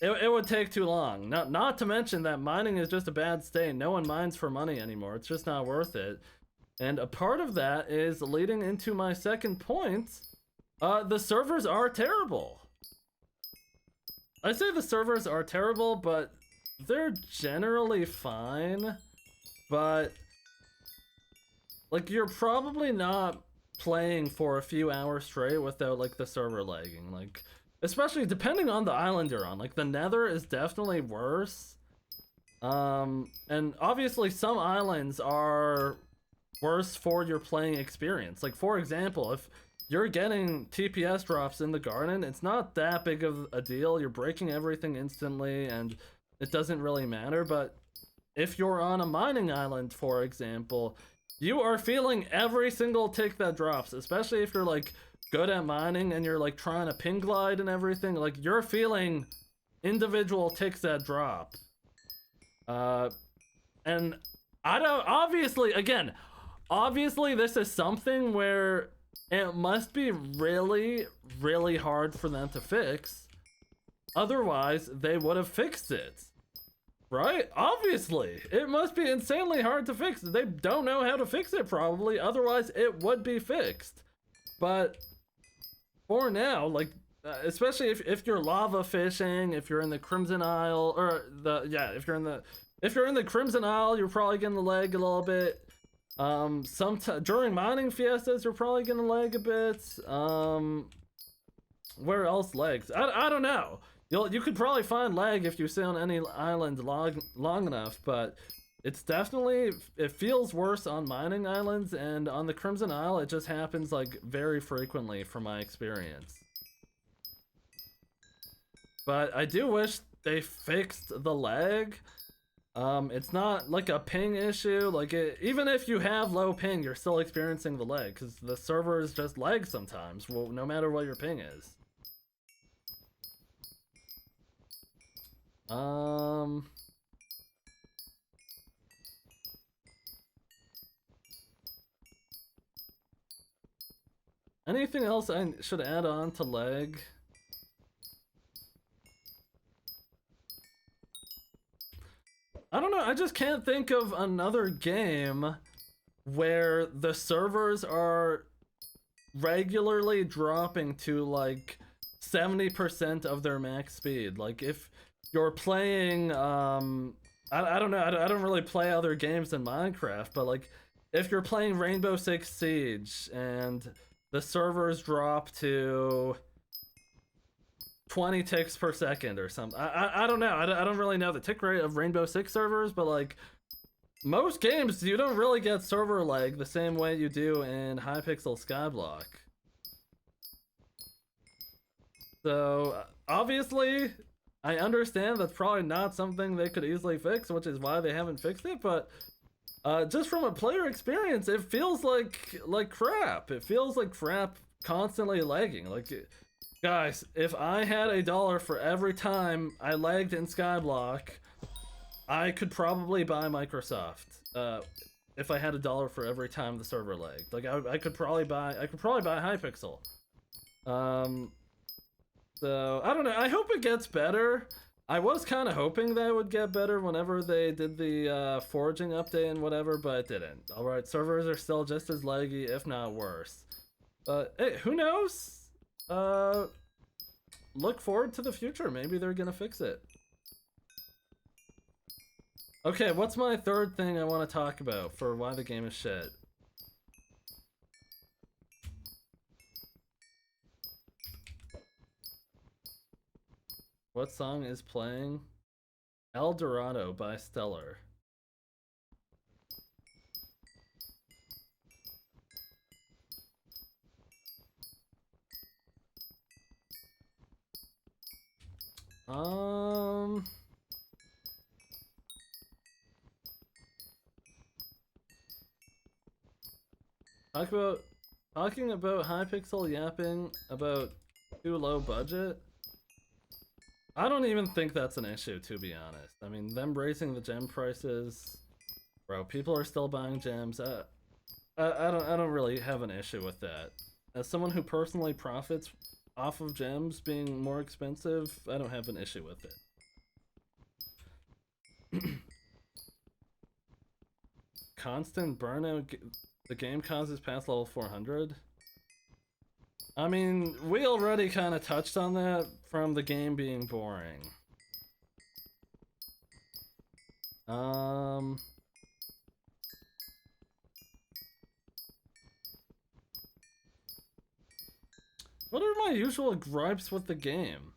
It would take too long. Not to mention that mining is just a bad state. No one mines for money anymore. It's just not worth it. And a part of that is leading into my second point. The servers are terrible. I say the servers are terrible, but they're generally fine. But like, you're probably not playing for a few hours straight without like the server lagging. Like, especially depending on the island you're on. Like, the Nether is definitely worse. And obviously some islands are worse for your playing experience. Like, for example, if you're getting TPS drops in the garden, it's not that big of a deal. You're breaking everything instantly and it doesn't really matter. But if you're on a mining island, for example, you are feeling every single tick that drops, especially if you're like good at mining and you're like trying to ping glide and everything. Like, you're feeling individual ticks that drop. And I don't, obviously this is something where it must be really, really hard for them to fix. Otherwise, they would have fixed it. Right? Obviously. It must be insanely hard to fix. They don't know how to fix it, probably. Otherwise, it would be fixed. But for now, like, especially if you're lava fishing, if you're in the Crimson Isle, or if you're in the Crimson Isle, you're probably gonna lag a little bit. During mining fiestas, you're probably gonna lag a bit. Where else lags? I don't know. You could probably find lag if you stay on any island long enough, but it's definitely, it feels worse on mining islands, and on the Crimson Isle, it just happens like very frequently from my experience. But I do wish they fixed the lag. It's not like a ping issue. Like, even if you have low ping, you're still experiencing the lag because the servers just lag sometimes, well, no matter what your ping is. Anything else I should add on to lag? I don't know, I just can't think of another game where the servers are regularly dropping to like 70% of their max speed. Like, if you're playing, I don't know, I don't really play other games than Minecraft, but like, if you're playing Rainbow Six Siege and the servers drop to 20 ticks per second or something. I don't know. I don't really know the tick rate of Rainbow Six servers, but like, most games, you don't really get server lag the same way you do in Hypixel Skyblock. So, obviously, I understand that's probably not something they could easily fix, which is why they haven't fixed it, but just from a player experience, it feels like crap. It feels like crap constantly lagging. Like, guys, if I had $1 for every time I lagged in Skyblock, I could probably buy Microsoft. If I had $1 for every time the server lagged, like, I could probably buy Hypixel. So I don't know. I hope it gets better. I was kind of hoping that it would get better whenever they did the foraging update and whatever, but it didn't. Alright, servers are still just as laggy, if not worse. But hey, who knows? Look forward to the future. Maybe they're gonna fix it. Okay, what's my third thing I want to talk about for why the game is shit? What song is playing? El Dorado by Stellar. Um. Talking about Hypixel yapping about too low budget. I don't even think that's an issue, to be honest. I mean, them raising the gem prices, bro. People are still buying gems. I don't really have an issue with that. As someone who personally profits off of gems being more expensive, I don't have an issue with it. Constant burnout. The game causes past level 400. I mean, we already kind of touched on that from the game being boring. What are my usual gripes with the game?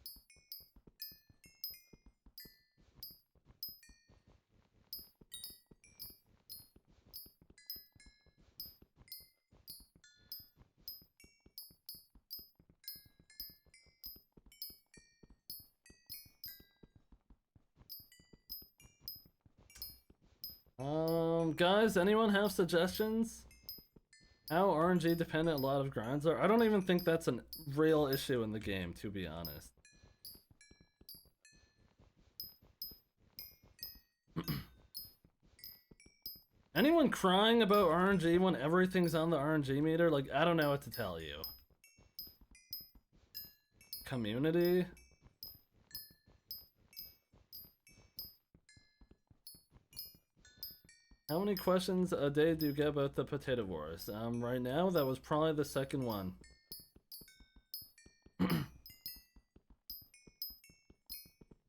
Guys, anyone have suggestions? How RNG dependent a lot of grinds are? I don't even think that's a real issue in the game, to be honest. Anyone crying about RNG when everything's on the RNG meter? Like, I don't know what to tell you. Community? How many questions a day do you get about the Potato Wars? Right now, that was probably the second one.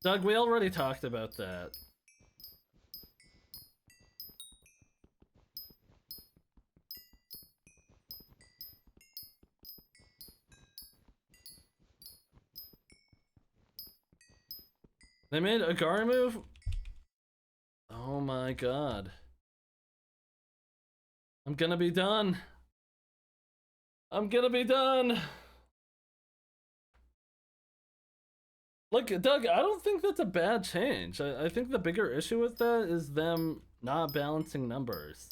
Doug, we already talked about that. They made a Gari move? Oh my god. I'm gonna be done. I'm gonna be done. Look, Doug, I don't think that's a bad change. I think the bigger issue with that is them not balancing numbers.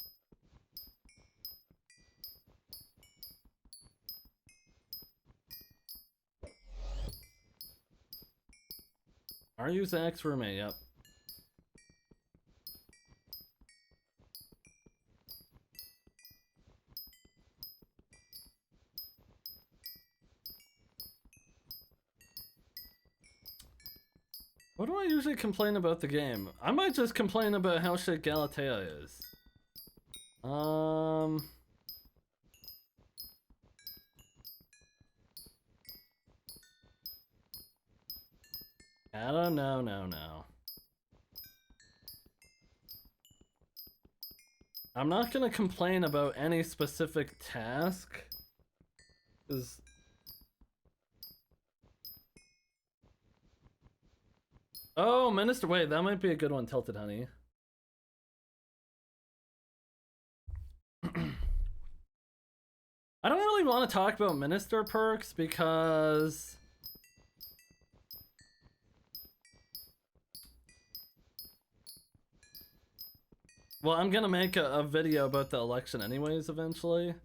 Are you Zach's roommate? Yep. What do I usually complain about the game? I might just complain about how shit Galatea is. I don't know, no. I'm not gonna complain about any specific task, 'cause oh, Minister, wait, that might be a good one, Tilted Honey. I don't really want to talk about Minister perks because well, I'm gonna make a video about the election anyways eventually.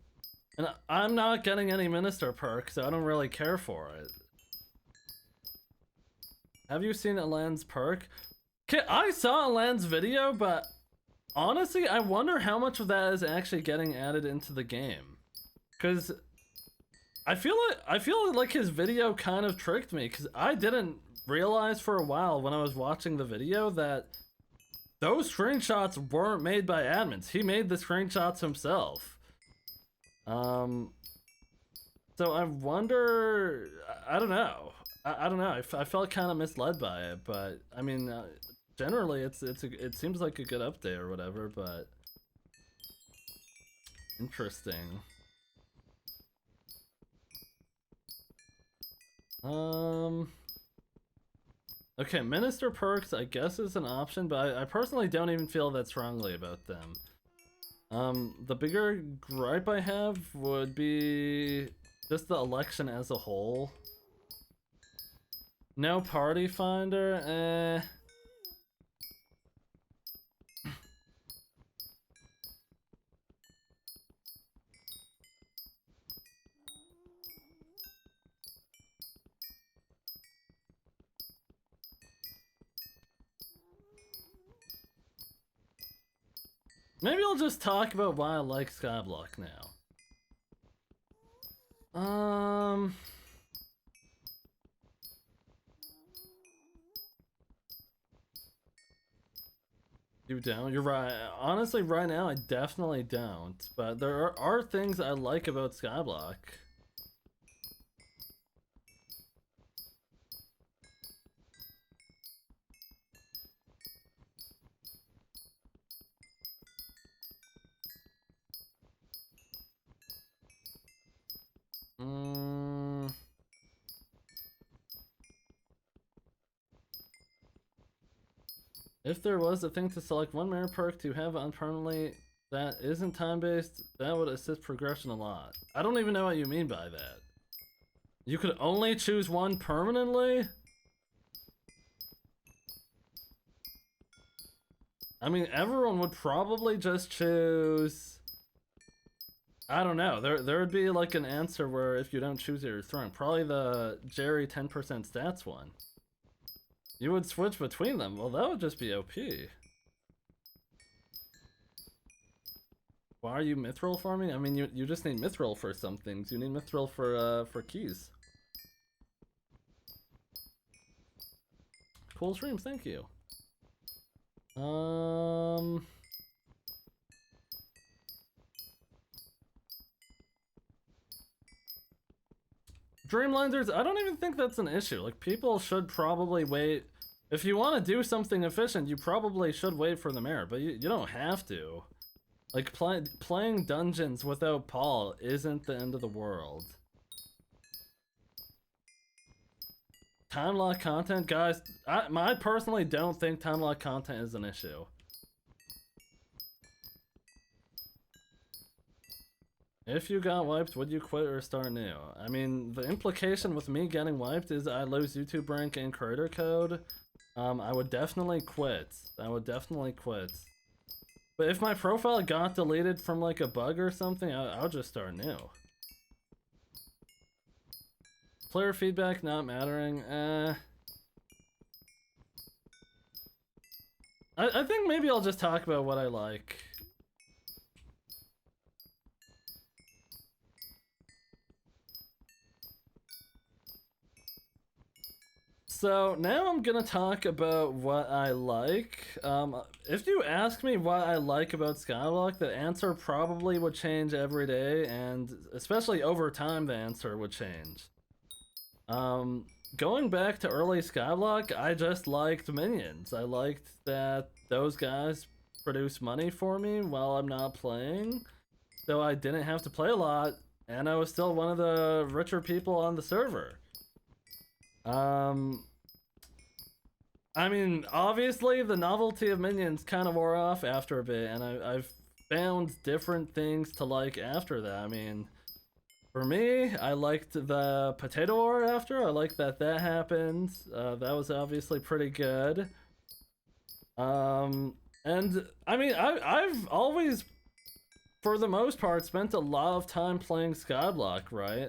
And I'm not getting any Minister perks, so I don't really care for it. Have you seen Alan's perk? Okay, I saw Alan's video, but honestly, I wonder how much of that is actually getting added into the game. Cause I feel like his video kind of tricked me, cause I didn't realize for a while when I was watching the video that those screenshots weren't made by admins. He made the screenshots himself. So I wonder, I don't know. I don't know. I felt kind of misled by it, but I mean, generally it seems like a good update or whatever. But interesting. Okay, Minister perks I guess is an option, but I personally don't even feel that strongly about them. The bigger gripe I have would be just the election as a whole. No party finder? Maybe I'll just talk about why I like Skyblock now. You don't? You're right. Honestly, right now I definitely don't. But there are things I like about Skyblock. If there was a thing to select one mirror perk to have on permanently that isn't time-based, that would assist progression a lot. I don't even know what you mean by that. You could only choose one permanently? I mean, everyone would probably just choose... I don't know, there would be like an answer where if you don't choose it, you're thrown. Probably the Jerry 10% stats one. You would switch between them. Well, that would just be OP. Why are you mithril farming? I mean, you just need mithril for some things. You need mithril for keys. Cool streams, thank you. Dreamlanders, I don't even think that's an issue. Like, people should probably wait. If you want to do something efficient, you probably should wait for the mirror, but you don't have to. Like, playing dungeons without Paul isn't the end of the world. Time lock content, guys, I personally don't think time lock content is an issue. If you got wiped, would you quit or start new? I mean, the implication with me getting wiped is I lose YouTube rank and creator code. I would definitely quit. I would definitely quit. But if my profile got deleted from like a bug or something, I'll just start new. Player feedback not mattering. I think maybe I'll just talk about what I like. So now I'm gonna talk about what I like. If you ask me what I like about Skyblock, the answer probably would change every day, and especially over time the answer would change. Going back to early Skyblock, I just liked minions. I liked that those guys produce money for me while I'm not playing, so I didn't have to play a lot, and I was still one of the richer people on the server. I mean, obviously the novelty of minions kind of wore off after a bit, and I've found different things to like after that. I mean, for me, I liked the potato war after. I liked that happened. That was obviously pretty good. And I mean, I've always, for the most part, spent a lot of time playing Skyblock, right?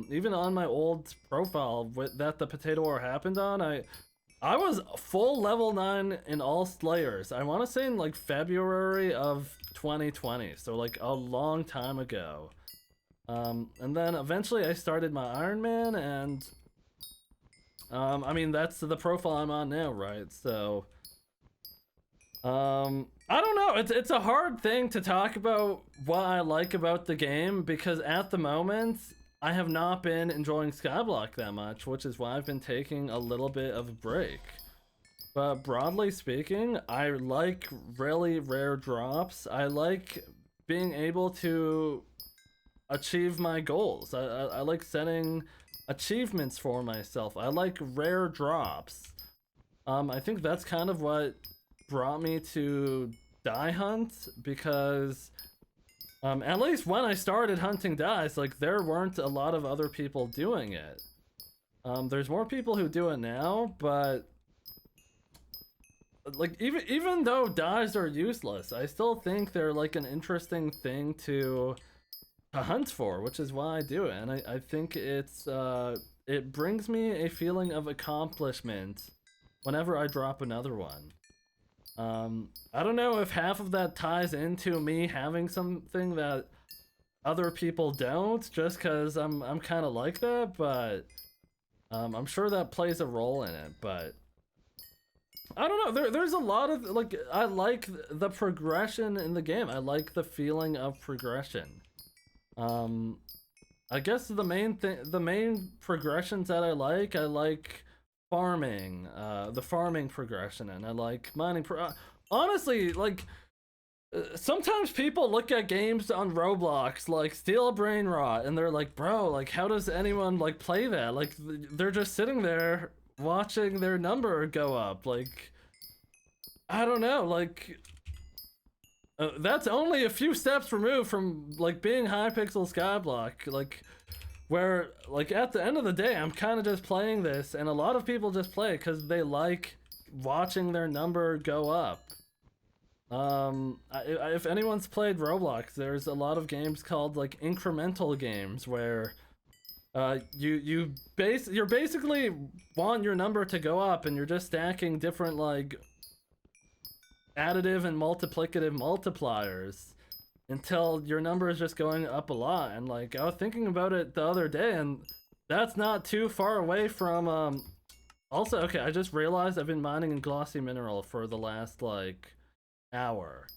Even on my old profile that the potato war happened on, I was full level 9 in all Slayers. I want to say in like February of 2020, so like a long time ago. And then eventually I started my Iron Man, and I mean, that's the profile I'm on now, right? So I don't know, it's a hard thing to talk about what I like about the game, because at the moment I have not been enjoying Skyblock that much, which is why I've been taking a little bit of a break. But broadly speaking, I like really rare drops. I like being able to achieve my goals. I like setting achievements for myself. I like rare drops. I think that's kind of what brought me to Die Hunt, because at least when I started hunting dice, like, there weren't a lot of other people doing it. There's more people who do it now, but like even though dies are useless, I still think they're like an interesting thing to hunt for, which is why I do it. And I think it brings me a feeling of accomplishment whenever I drop another one. I don't know if half of that ties into me having something that other people don't, just because I'm kind of like that, but I'm sure that plays a role in it. But I don't know. There's a lot of like I like the progression in the game. I like the feeling of progression. I guess the main progressions that I like farming, the farming progression, and I like mining. Honestly, like sometimes people look at games on Roblox like Steel Brain Rot, and they're like, bro, like how does anyone like play that? Like they're just sitting there watching their number go up. Like I don't know, like. That's only a few steps removed from like being Hypixel Skyblock, like where like at the end of the day I'm kind of just playing this, and a lot of people just play because they like watching their number go up. If anyone's played Roblox, there's a lot of games called like incremental games where you're basically want your number to go up, and you're just stacking different like additive and multiplicative multipliers until your number is just going up a lot. And like I was thinking about it the other day, and that's not too far away from also, okay, I just realized I've been mining in glossy mineral for the last like hour,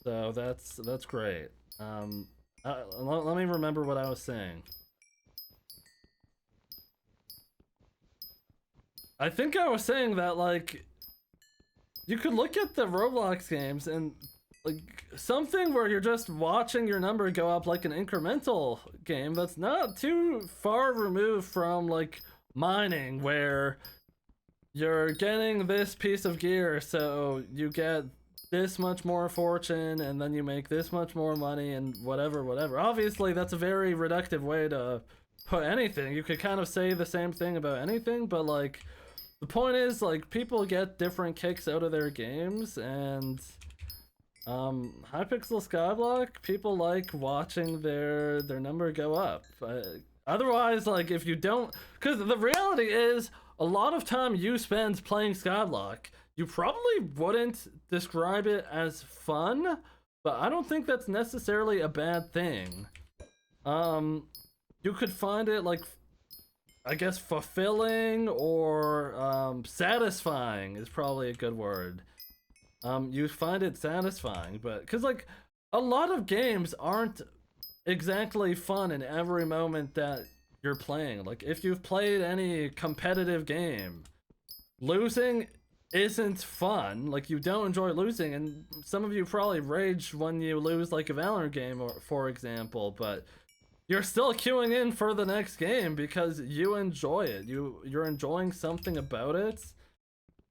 so that's great. Let me remember what I was saying. I think I was saying that like you could look at the Roblox games and like something where you're just watching your number go up, like an incremental game that's not too far removed from like mining, where you're getting this piece of gear, so you get this much more fortune, and then you make this much more money, and whatever. Obviously, that's a very reductive way to put anything. You could kind of say the same thing about anything, but like the point is, like, people get different kicks out of their games, and Hypixel Skyblock, people like watching their number go up. Otherwise, like, if you don't, because the reality is, a lot of time you spend playing Skyblock, you probably wouldn't describe it as fun, but I don't think that's necessarily a bad thing. You could find it like, I guess, fulfilling or satisfying is probably a good word. You find it satisfying, but because like a lot of games aren't exactly fun in every moment that you're playing. Like if you've played any competitive game, losing isn't fun. Like you don't enjoy losing, and some of you probably rage when you lose like a Valorant game, or for example, but you're still queuing in for the next game because you enjoy it. You're enjoying something about it.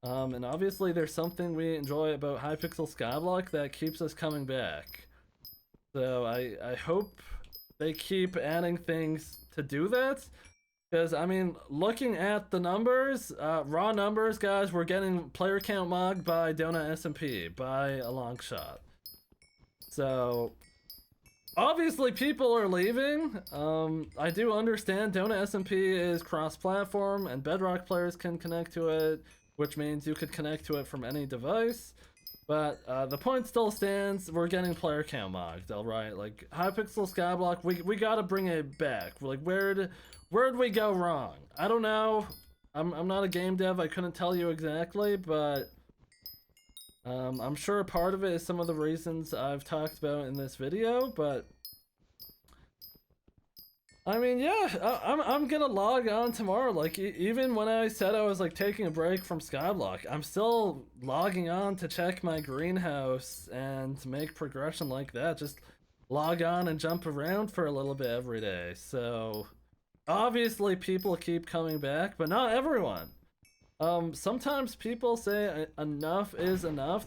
And obviously there's something we enjoy about Hypixel Skyblock that keeps us coming back. So I hope they keep adding things to do that. Because, I mean, looking at the numbers, raw numbers, guys, we're getting player count mogged by Donut SMP by a long shot. So obviously people are leaving. I do understand Donut SMP is cross-platform and Bedrock players can connect to it, which means you could connect to it from any device. But the point still stands, we're getting player count mogged, alright? Like, Hypixel Skyblock, we gotta bring it back. Like, where'd we go wrong? I don't know. I'm not a game dev, I couldn't tell you exactly, but I'm sure part of it is some of the reasons I've talked about in this video, but I mean, yeah, I'm gonna log on tomorrow. Like, even when I said I was like taking a break from Skyblock, I'm still logging on to check my greenhouse and make progression like that. Just log on and jump around for a little bit every day. So obviously people keep coming back, but not everyone. Sometimes people say enough is enough.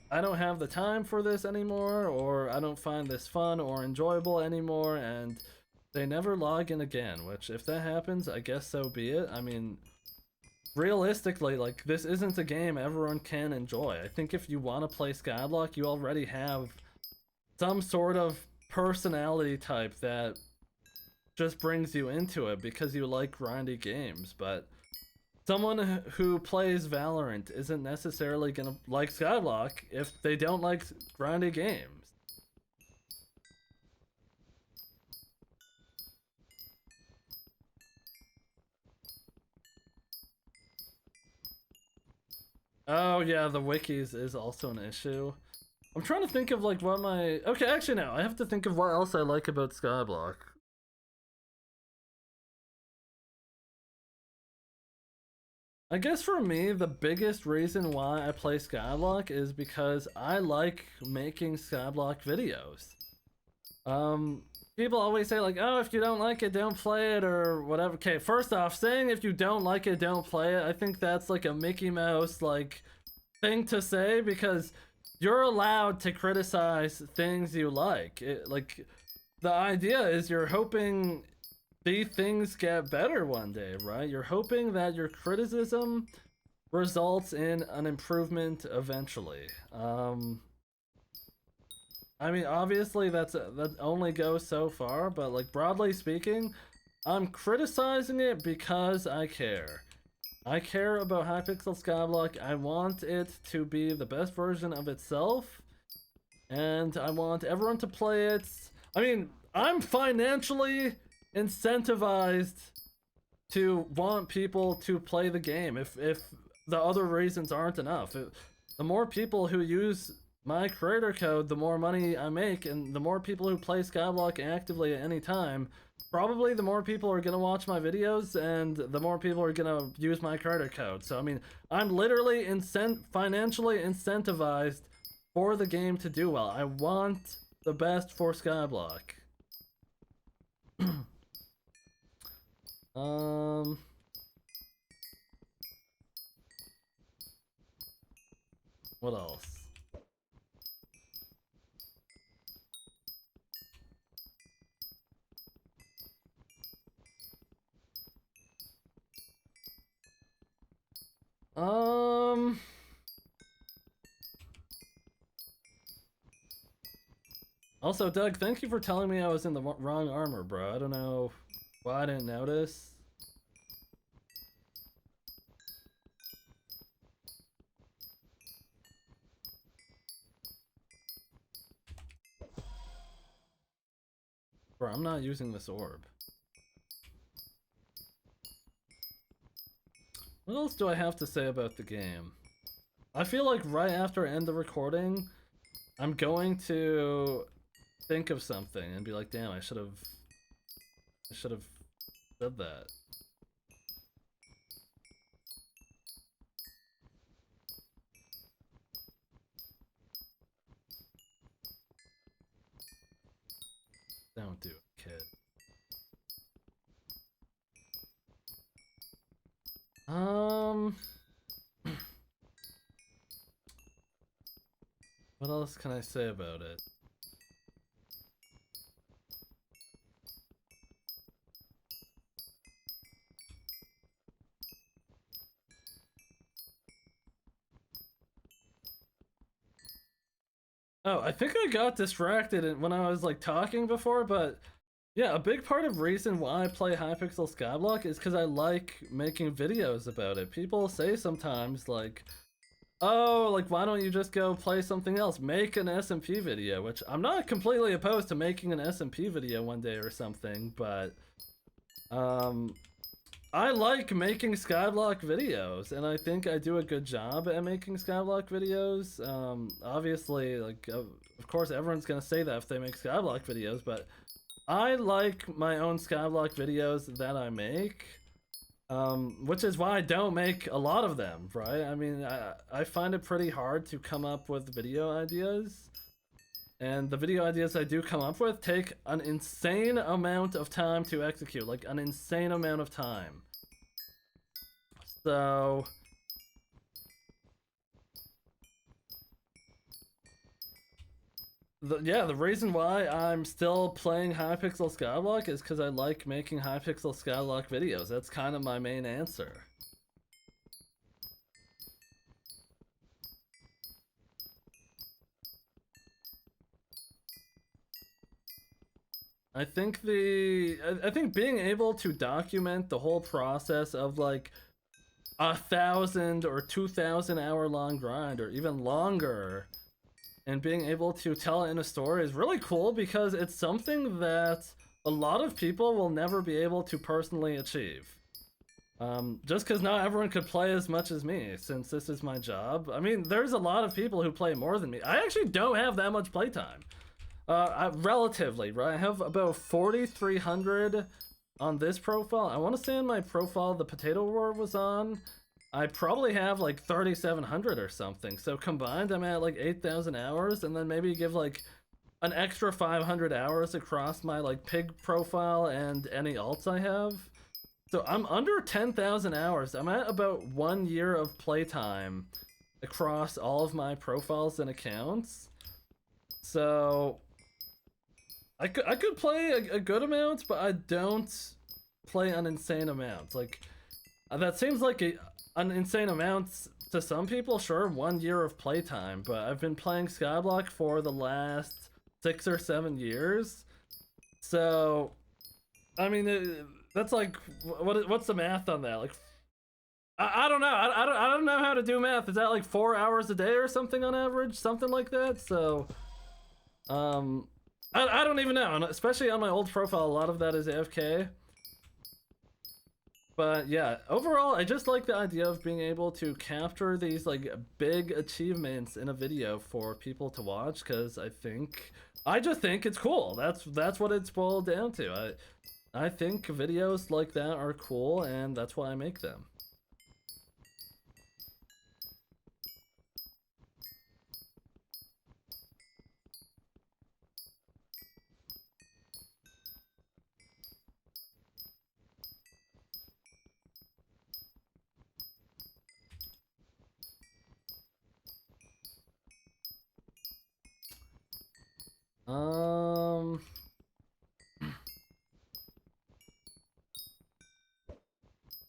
I don't have the time for this anymore, or I don't find this fun or enjoyable anymore, and they never log in again, which if that happens, I guess so be it. I mean, realistically, like, this isn't a game everyone can enjoy. I think if you want to play Skyblock, you already have some sort of personality type that just brings you into it because you like grindy games, but someone who plays Valorant isn't necessarily gonna like Skyblock if they don't like grindy games. Oh yeah, the wikis is also an issue. I'm trying to think of like what my... Okay, actually no, I have to think of what else I like about Skyblock. I guess for me, the biggest reason why I play Skyblock is because I like making Skyblock videos. People always say like, oh, if you don't like it, don't play it or whatever. Okay, first off, saying if you don't like it, don't play it, I think that's like a Mickey Mouse like thing to say because you're allowed to criticize things you like. Like, the idea is you're hoping these things get better one day, right? You're hoping that your criticism results in an improvement eventually. I mean, obviously that only goes so far, but like broadly speaking, I'm criticizing it because I care. I care about Hypixel Skyblock. I want it to be the best version of itself, and I want everyone to play it. I mean, I'm financially incentivized to want people to play the game if the other reasons aren't enough. The more people who use my creator code, the more money I make, and the more people who play Skyblock actively at any time, probably the more people are gonna watch my videos and the more people are gonna use my creator code. So I mean, I'm literally financially incentivized for the game to do well. I want the best for Skyblock. What else? Also, Doug, thank you for telling me I was in the wrong armor, bro. I don't know why I didn't notice. Bro, I'm not using this orb. What else do I have to say about the game? I feel like right after I end the recording, I'm going to think of something and be like, damn, I should have said that. Don't do it, kid. What else can I say about it? Oh, I think I got distracted when I was like talking before, but yeah, a big part of reason why I play Hypixel Skyblock is because I like making videos about it. People say sometimes like, oh, like why don't you just go play something else? Make an SMP video, which I'm not completely opposed to making an SMP video one day or something, but I like making Skyblock videos, and I think I do a good job at making Skyblock videos. Obviously, like, of course, everyone's gonna say that if they make Skyblock videos, but I like my own Skyblock videos that I make, which is why I don't make a lot of them, right? I mean, I find it pretty hard to come up with video ideas. And the video ideas I do come up with take an insane amount of time to execute, like an insane amount of time. So the reason why I'm still playing Hypixel Skyblock is because I like making Hypixel Skyblock videos. That's kind of my main answer. I think I think being able to document the whole process of like 1,000 or 2,000 hour long grind or even longer, and being able to tell it in a story is really cool because it's something that a lot of people will never be able to personally achieve. Just because not everyone could play as much as me, since this is my job. I mean, there's a lot of people who play more than me. I actually don't have that much playtime. Relatively, right? I have about 4,300 on this profile. I want to say in my profile the Potato War was on. I probably have like 3,700 or something. So combined, I'm at like 8,000 hours, and then maybe give like an extra 500 hours across my like pig profile and any alts I have. So I'm under 10,000 hours. I'm at about 1 year of playtime across all of my profiles and accounts. So I could play a good amount, but I don't play an insane amount. Like, that seems like an insane amount to some people, sure, 1 year of playtime, but I've been playing Skyblock for the last 6 or 7 years. So, I mean, that's like, what's the math on that? Like, I don't know. I don't know how to do math. Is that like 4 hours a day or something on average? Something like that? So, I don't even know, and especially on my old profile, a lot of that is AFK. But yeah, overall, I just like the idea of being able to capture these like big achievements in a video for people to watch, because I just think it's cool. That's what it's boiled down to. I think videos like that are cool, and that's why I make them.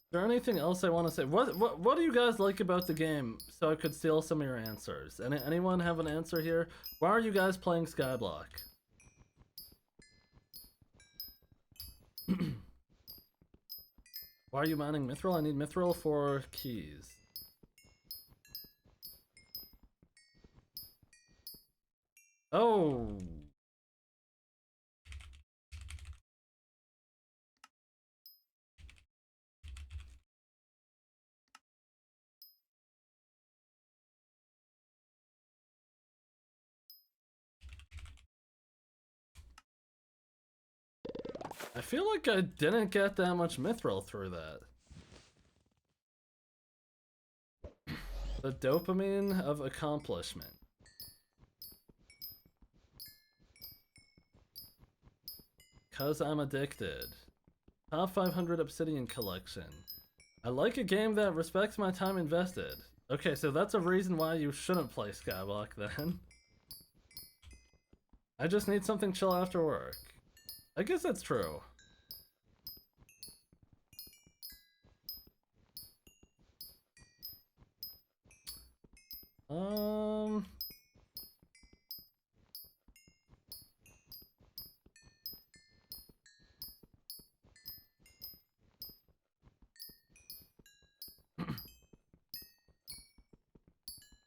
Is there anything else I want to say? What do you guys like about the game? So I could steal some of your answers. Anyone have an answer here? Why are you guys playing Skyblock? Why are you mining Mithril? I need Mithril for keys. Oh. I feel like I didn't get that much Mithril through that. The dopamine of accomplishment. Cause I'm addicted. Top 500 Obsidian collection. I like a game that respects my time invested. Okay, so that's a reason why you shouldn't play Skyblock then. I just need something chill after work. I guess that's true.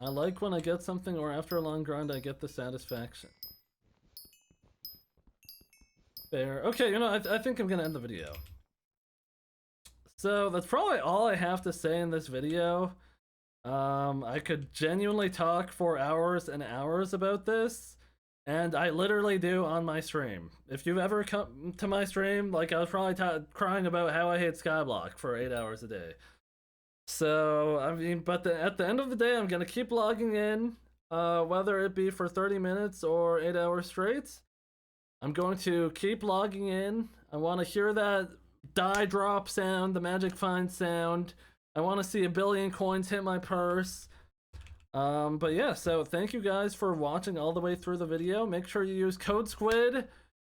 I like when I get something, or after a long grind I get the satisfaction. Fair. Okay, you know, I think I'm gonna end the video. So that's probably all I have to say in this video. I could genuinely talk for hours and hours about this, and I literally do on my stream. If you've ever come to my stream, like, I was probably crying about how I hate Skyblock for 8 hours a day. So, I mean, but at the end of the day, I'm gonna keep logging in, whether it be for 30 minutes or 8 hours straight. I'm going to keep logging in. I want to hear that die drop sound, the magic find sound. I want to see 1 billion coins hit my purse. But yeah, so thank you guys for watching all the way through the video. Make sure you use code SQUID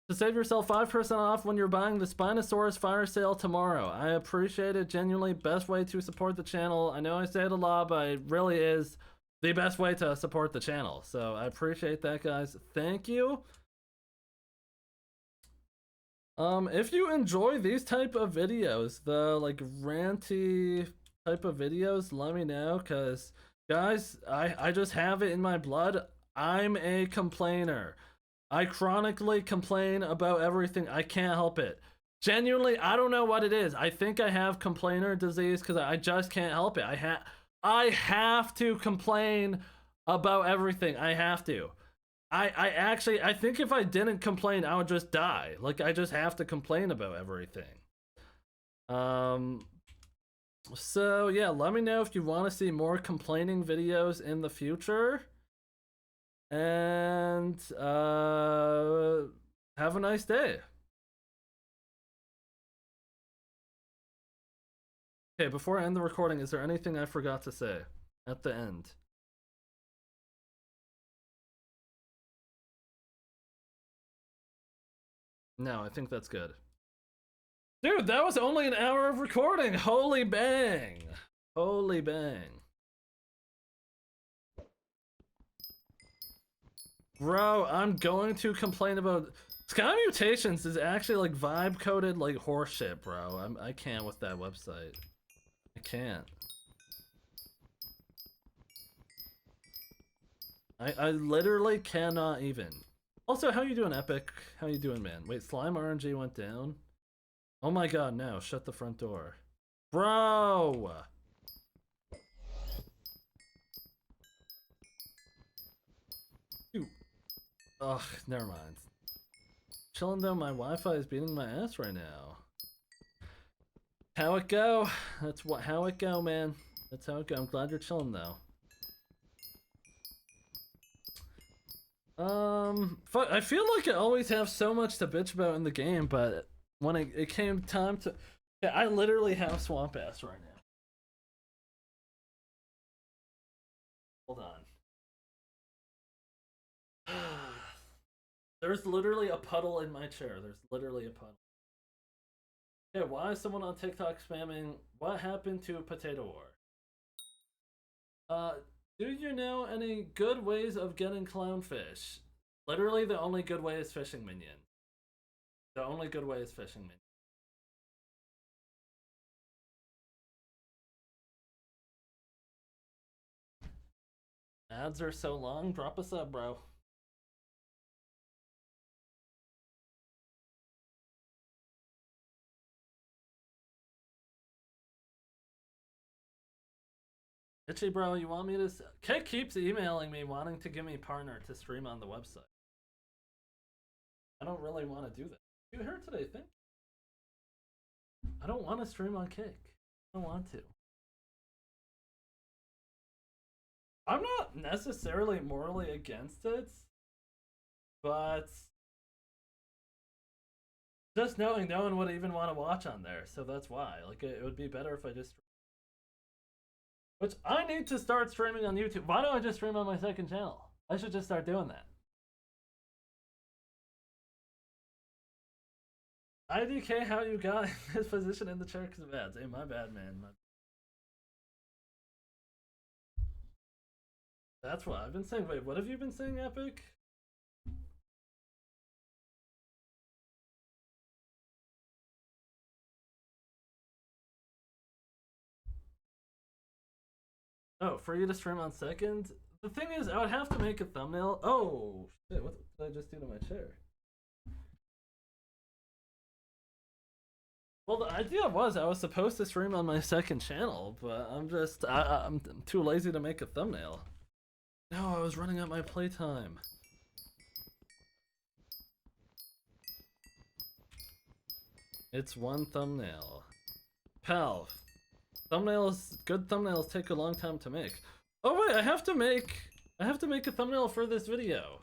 to save yourself 5% off when you're buying the Spinosaurus fire sale tomorrow. I appreciate it, genuinely. Best way to support the channel. I know I say it a lot, but it really is the best way to support the channel. So I appreciate that, guys. Thank you. If you enjoy these type of videos, the like ranty type of videos, let me know, because guys, I just have it in my blood. I'm a complainer. I chronically complain about everything. I can't help it. Genuinely, I don't know what it is. I think I have complainer disease because I just can't help it. I have to complain about everything. I have to. I think if I didn't complain, I would just die. Like, I just have to complain about everything. So yeah, let me know if you want to see more complaining videos in the future. And have a nice day. Okay, before I end the recording, is there anything I forgot to say at the end? No, I think that's good. Dude, that was only an hour of recording. Holy bang. Holy bang. Bro, I'm going to complain about... Sky Mutations is actually like vibe coded like horseshit, bro. I can't with that website. I can't. I literally cannot even. Also, how you doing, Epic? How you doing, man? Wait, slime RNG went down? Oh my god, no. Shut the front door. Bro! Dude. Ugh, never mind. Chilling though, my Wi-Fi is beating my ass right now. How it go? That's how it go, man. That's how it go. I'm glad you're chilling though. Fuck, I feel like I always have so much to bitch about in the game, but when it came time to... Yeah, I literally have swamp ass right now. Hold on. There's literally a puddle in my chair. There's literally a puddle. Yeah, why is someone on TikTok spamming, what happened to Potato War? Do you know any good ways of getting clownfish? Literally the only good way is fishing minion. The only good way is fishing minion. Ads are so long, drop a sub, bro. Itchy bro, you want me to... Kit keeps emailing me wanting to give me a partner to stream on the website. I don't really want to do that. You heard today, think? I don't want to stream on Kick. I don't want to. I'm not necessarily morally against it, but just knowing no one would even want to watch on there, so that's why. Like, it would be better if I just... Which, I need to start streaming on YouTube. Why don't I just stream on my second channel? I should just start doing that. IDK, how you got in this position in the chair because of ads? Hey, my bad, man. That's what I've been saying. Wait, what have you been saying, Epic? Oh, for you to stream on second? The thing is, I would have to make a thumbnail. Oh, shit, what did I just do to my chair? Well, the idea was I was supposed to stream on my second channel, but I'm too lazy to make a thumbnail. No, I was running out my playtime. It's one thumbnail. Pal, good thumbnails take a long time to make. Oh wait, I have to make a thumbnail for this video.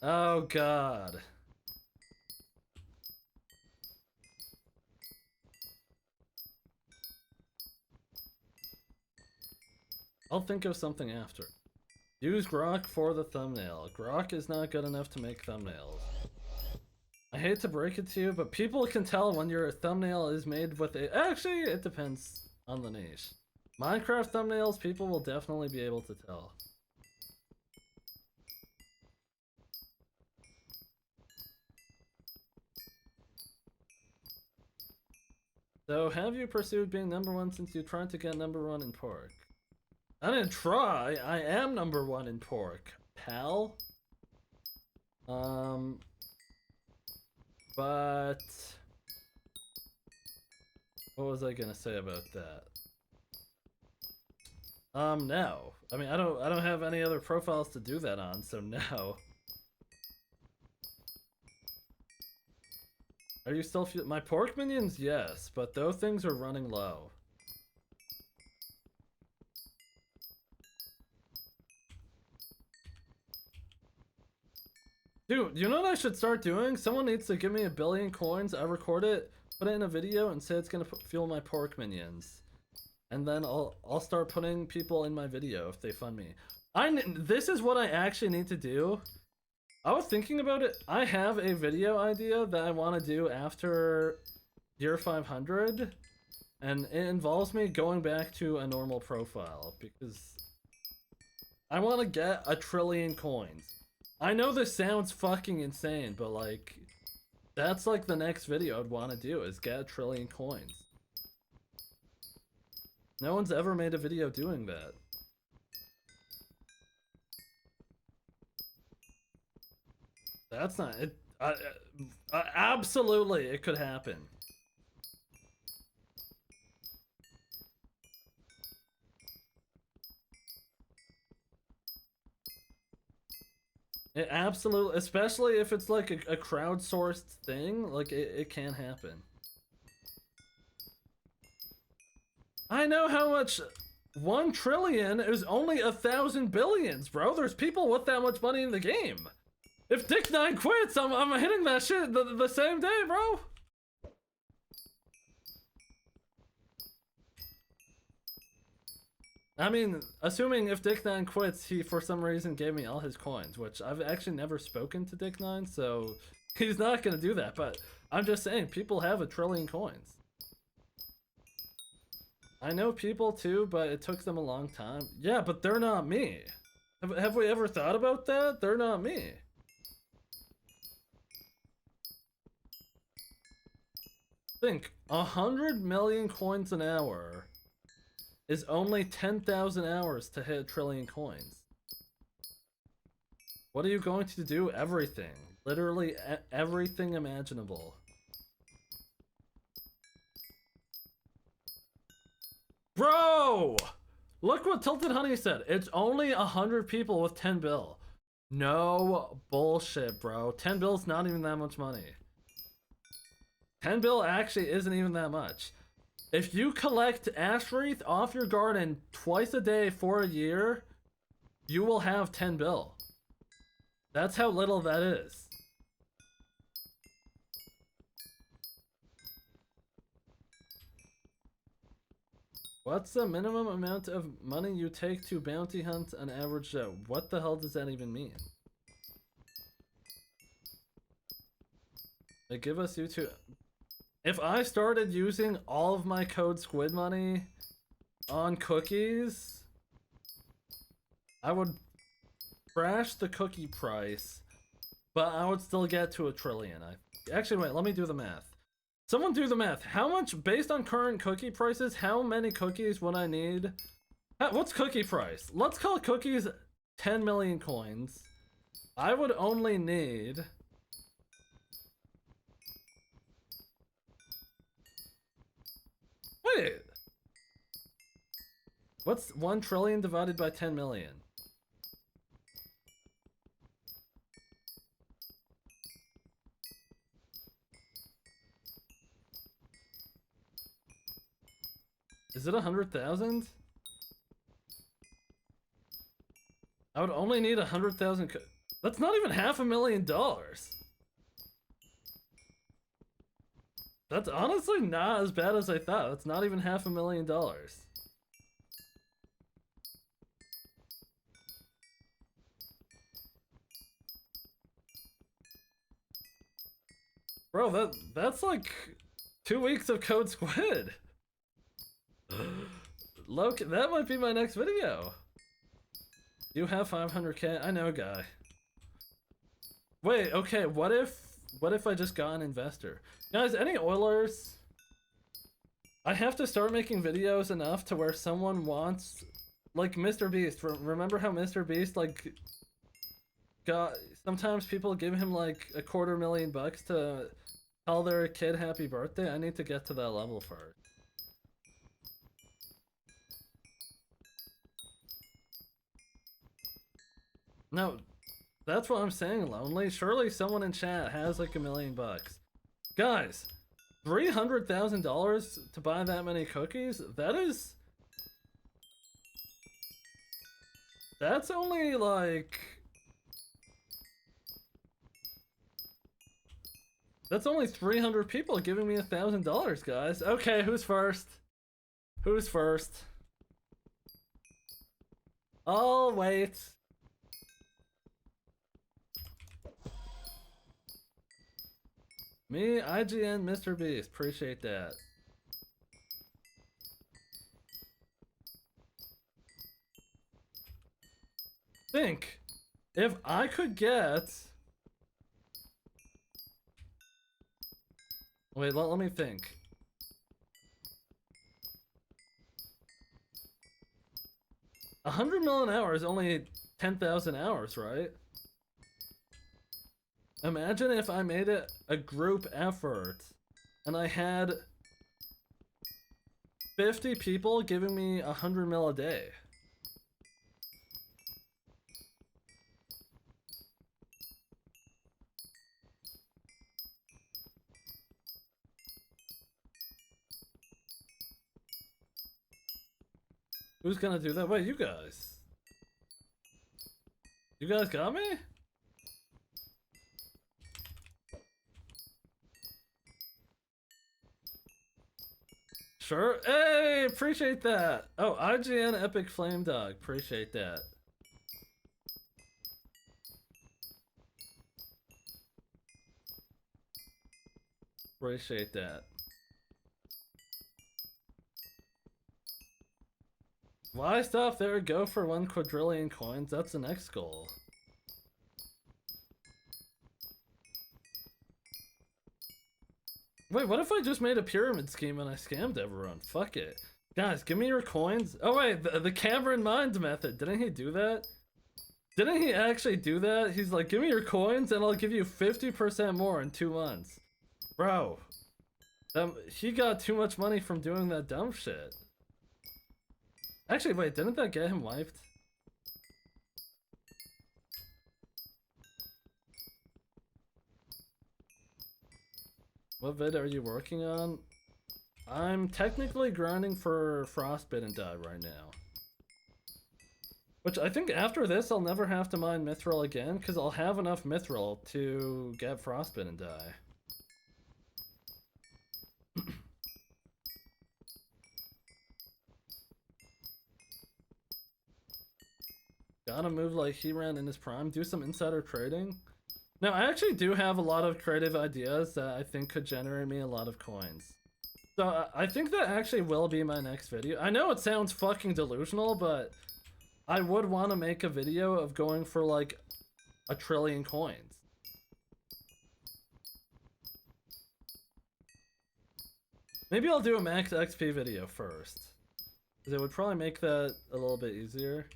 Oh god. I'll think of something after. Use Grok for the thumbnail. Grok is not good enough to make thumbnails. I hate to break it to you, but people can tell when your thumbnail is made with a... Actually, it depends on the niche. Minecraft thumbnails, people will definitely be able to tell. So, have you pursued being #1 since you tried to get #1 in pork? I didn't try, I am #1 in pork, pal. But... What was I gonna say about that? No. I mean, I don't have any other profiles to do that on, so no. Are you still my pork minions? Yes, but those things are running low. Dude, you know what I should start doing? Someone needs to give me 1 billion coins, I record it, put it in a video, and say it's gonna fuel my pork minions. And then I'll start putting people in my video if they fund me. This is what I actually need to do. I was thinking about it. I have a video idea that I want to do after year 500, and it involves me going back to a normal profile because I want to get 1 trillion coins. I know this sounds fucking insane, but like, that's like the next video I'd want to do is get 1 trillion coins. No one's ever made a video doing that. That's not it. Absolutely, it could happen. It absolutely, especially if it's like a crowdsourced thing, like it can happen. I know how much 1 trillion is only 1,000 billions, bro. There's people with that much money in the game. If Dick9 quits, I'm hitting that shit the same day, bro. I mean, assuming if Dick9 quits, he for some reason gave me all his coins, which I've actually never spoken to Dick9, so he's not gonna do that, but I'm just saying, people have 1 trillion coins. I know people too, but it took them a long time. Yeah, but they're not me. Have we ever thought about that? They're not me. Think, 100 million coins an hour is only 10,000 hours to hit 1 trillion coins. What are you going to do? Everything. Literally everything imaginable. Bro! Look what Tilted Honey said. It's only 100 people with 10 bill. No bullshit, bro. 10 bill's not even that much money. 10 bill actually isn't even that much. If you collect ash wreath off your garden twice a day for a year, you will have 10 bill. That's how little that is. What's the minimum amount of money you take to bounty hunt an average Joe? What the hell does that even mean? They give us YouTube. If I started using all of my code Squid money on cookies, I would crash the cookie price, but I would still get to 1 trillion. Actually, wait, let me do the math. Someone do the math. How much, based on current cookie prices, how many cookies would I need? What's cookie price? Let's call cookies 10 million coins. I would only need... Wait! What's 1 trillion divided by 10 million? Is it 100,000? I would only need 100,000. That's not even $500,000. That's honestly not as bad as I thought. That's not even $500,000. Bro, that's like 2 weeks of Code Squid. Loki, that might be my next video. You have 500k? I know a guy. Wait, okay, what if I just got an investor? Guys, any Oilers? I have to start making videos enough to where someone wants, like Mr. Beast. Remember how Mr. Beast like got, sometimes people give him like $250,000 to tell their kid happy birthday? I need to get to that level first. No, that's what I'm saying, Lonely. Surely someone in chat has like $1 million. Guys, $300,000 to buy that many cookies? That's only like... That's only 300 people giving me $1,000, guys. Okay, who's first? Who's first? I'll wait. Me, IGN, Mr. Beast. Appreciate that. Think. If I could get... Wait, let me think. $100 million hours, only 10,000 hours, right? Imagine if I made it a group effort and I had 50 people giving me 100 mil a day. Who's gonna do that? Wait, you guys. You guys got me? Sure. Hey, appreciate that. Oh, IGN Epic Flame Dog. Appreciate that. Appreciate that. Why stop there? Go for 1 quadrillion coins. That's the next goal. Wait, what if I just made a pyramid scheme and I scammed everyone? Fuck it. Guys, give me your coins. Oh wait, the Cameron Mind method. Didn't he do that? Didn't he actually do that? He's like, give me your coins and I'll give you 50% more in 2 months. Bro. He got too much money from doing that dumb shit. Actually, wait, didn't that get him wiped? What vid are you working on? I'm technically grinding for Frostbitten Die right now. Which I think after this I'll never have to mine Mithril again, because I'll have enough Mithril to get Frostbitten Die. Gotta move like he ran in his prime. Do some insider trading. Now, I actually do have a lot of creative ideas that I think could generate me a lot of coins. So I think that actually will be my next video. I know it sounds fucking delusional, but I would want to make a video of going for like 1 trillion coins. Maybe I'll do a max XP video first, because it would probably make that a little bit easier.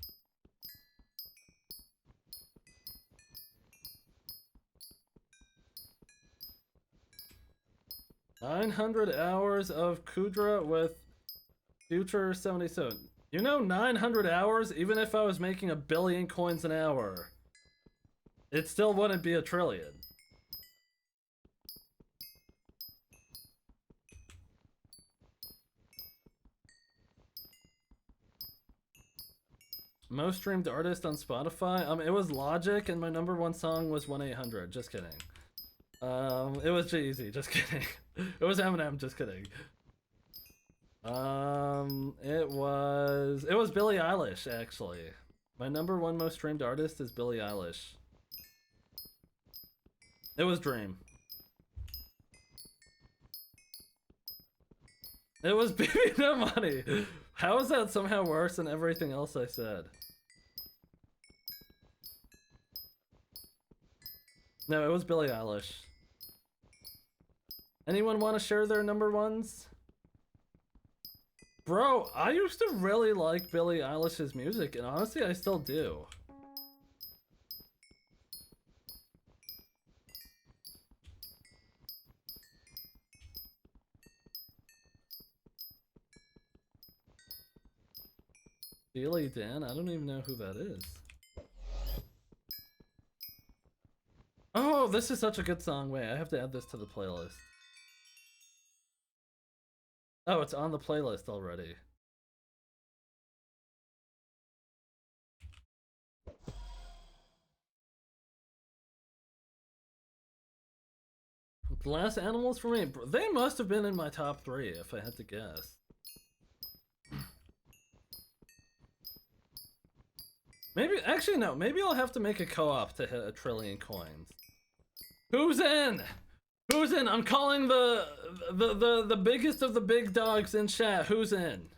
900 hours of Kudra with Future 77. You know, 900 hours, even if I was making 1 billion coins an hour, it still wouldn't be 1 trillion. Most streamed artist on Spotify? It was Logic, and my #1 song was 1-800. Just kidding. It was G-Eazy. Just kidding. It was Eminem. Just kidding. It was Billie Eilish, actually. My #1 most streamed artist is Billie Eilish. It was Dream. It was Baby No Money. How is that somehow worse than everything else I said? No, it was Billie Eilish. Anyone want to share their number ones? Bro, I used to really like Billie Eilish's music, and honestly, I still do. Steely Dan? I don't even know who that is. Oh, this is such a good song. Wait, I have to add this to the playlist. Oh, it's on the playlist already. Glass animals for me? They must have been in my top 3 if I had to guess. Maybe, actually no, maybe I'll have to make a co-op to hit 1 trillion coins. Who's in? Who's in? I'm calling the biggest of the big dogs in chat. Who's in?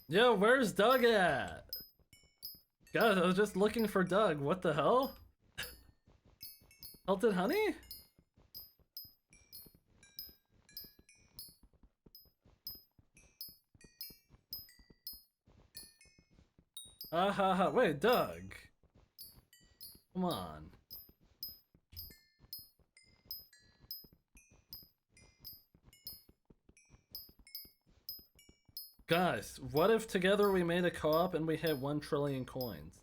Yo, where's Doug at? Guys, I was just looking for Doug. What the hell? Salted honey? Wait, Doug. Come on. Guys, what if together we made a co-op and we hit 1 trillion coins?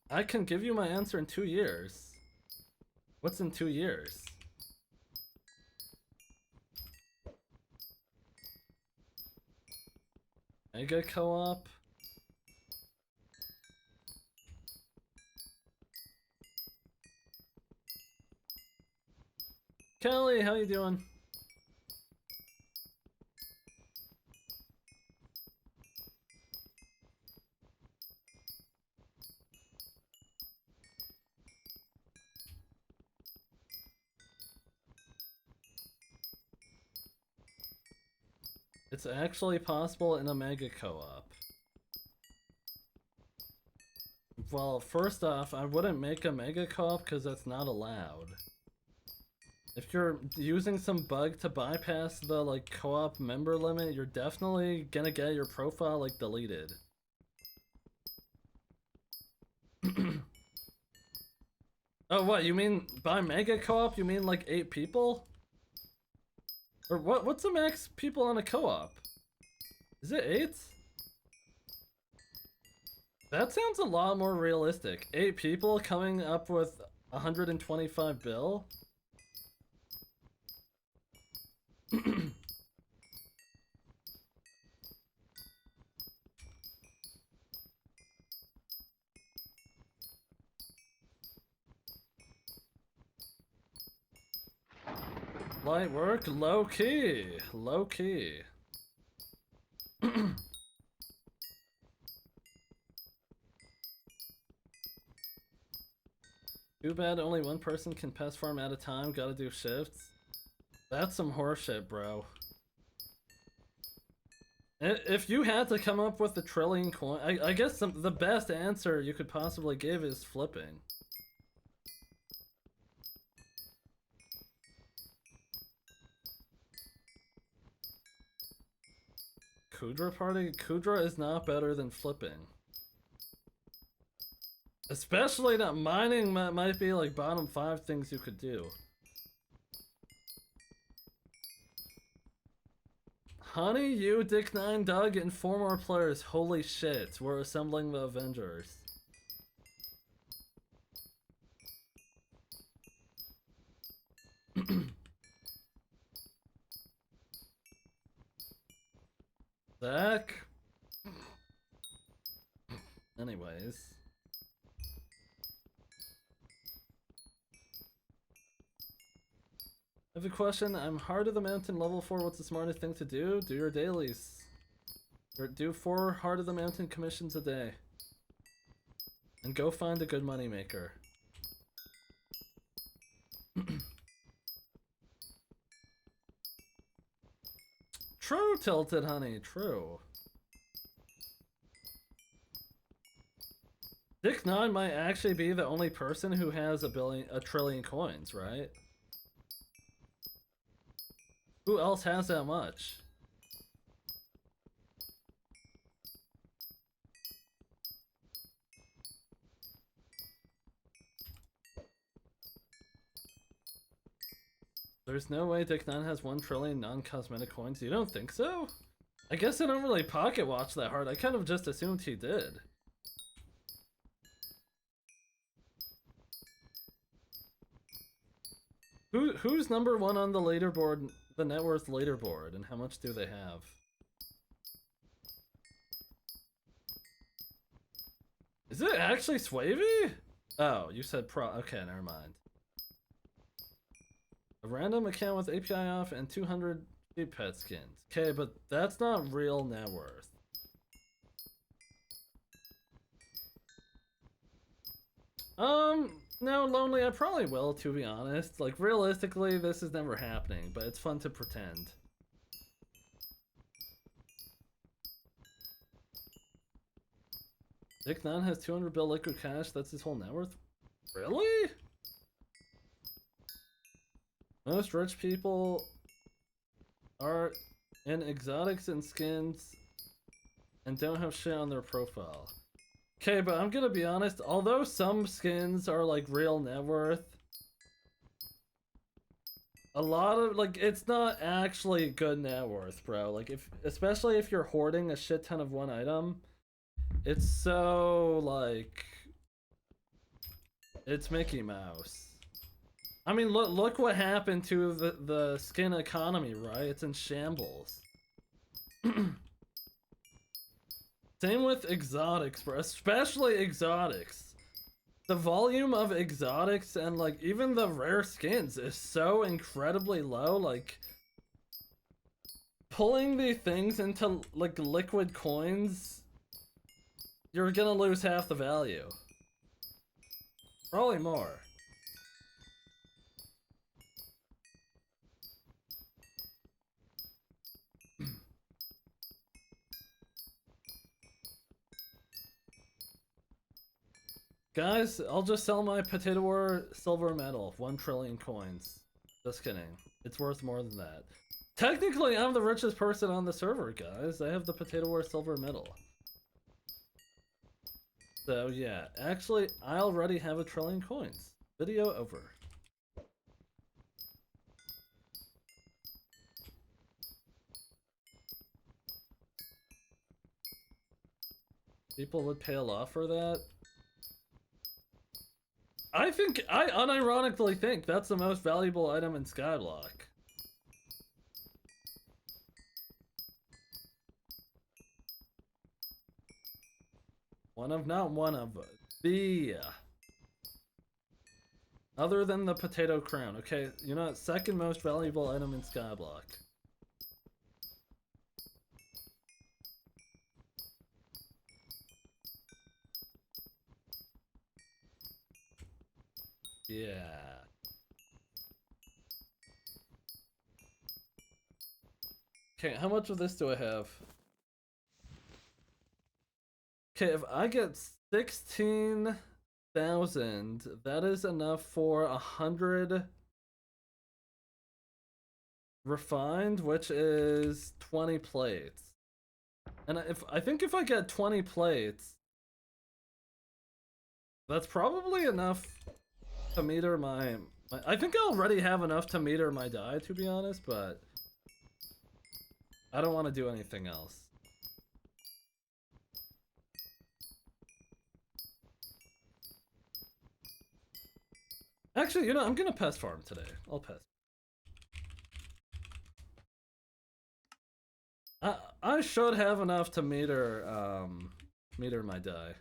I can give you my answer in 2 years. What's in 2 years? Mega co-op? Kelly, how you doing? It's actually possible in a mega co-op. Well, first off, I wouldn't make a mega co-op because that's not allowed. If you're using some bug to bypass the like co-op member limit, you're definitely gonna get your profile like deleted. Oh, what, you mean by mega co-op you mean like 8 people? Or what's the max people on a co-op? Is it 8? That sounds a lot more realistic. 8 people coming up with 125 bill? Light work, low key. Low key. Too bad only one person can pest farm at a time, gotta do shifts. That's some horseshit, bro. If you had to come up with 1 trillion coin, I guess the best answer you could possibly give is flipping. Kudra party? Kudra is not better than flipping. Especially not mining might be like bottom 5 things you could do. Honey, you, Dick9, Doug, and 4 more players. Holy shit, we're assembling the Avengers. Zach? Anyways. I have a question. I'm Heart of the Mountain level 4. What's the smartest thing to do? Do your dailies. Or do 4 Heart of the Mountain commissions a day. And go find a good moneymaker. True, Tilted Honey, true. Dick 9 might actually be the only person who has a trillion coins, right? Who else has that much? There's no way Dick 9 has 1 trillion non-cosmetic coins. You don't think so? I guess I don't really pocket watch that hard. I kind of just assumed he did. Who's number 1 on the leaderboard, the net worth leaderboard, and how much do they have? Is it actually Swavy? Oh, you said pro. Okay, never mind. A random account with API off and 200 sheep pet skins. Okay, but that's not real net worth. No, Lonely, I probably will, to be honest. Like, realistically, this is never happening, but it's fun to pretend. Dick 9 has 200 bill liquid cash, that's his whole net worth? Really? Most rich people are in exotics and skins and don't have shit on their profile. Okay, but I'm gonna be honest, although some skins are like real net worth, a lot of, like, it's not actually good net worth, bro. Like, especially if you're hoarding a shit ton of one item, it's so, like, it's Mickey Mouse. I mean, look what happened to the skin economy, right? It's in shambles. Same with exotics, bro. Especially exotics. The volume of exotics and, like, even the rare skins is so incredibly low. Like, pulling the things into, like, liquid coins, you're gonna lose half the value. Probably more. Guys, I'll just sell my Potato War silver medal. 1 trillion coins. Just kidding. It's worth more than that. Technically, I'm the richest person on the server, guys. I have the Potato War silver medal. So, yeah. Actually, I already have 1 trillion coins. Video over. People would pay a lot for that. I unironically think that's the most valuable item in Skyblock. Not one of, the... Other than the potato crown. Okay, you know what? Second most valuable item in Skyblock. Yeah. Okay, how much of this do I have? Okay, if I get 16,000, that is enough for 100 refined, which is 20 plates. And I think if I get 20 plates, that's probably enough to meter my I think I already have enough to meter my die, to be honest, but I don't want to do anything else. Actually, you know, I'm gonna pest farm today. I'll pest. I should have enough to meter meter my die.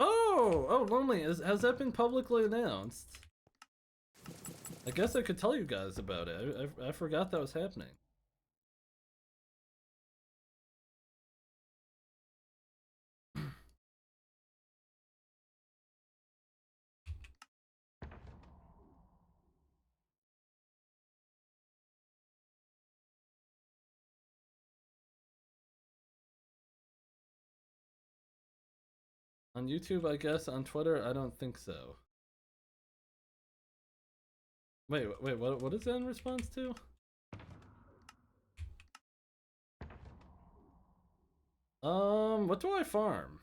Oh, Lonely, has that been publicly announced? I guess I could tell you guys about it. I forgot that was happening. On YouTube, I guess. On Twitter, I don't think so. Wait, what is that in response to? What do I farm?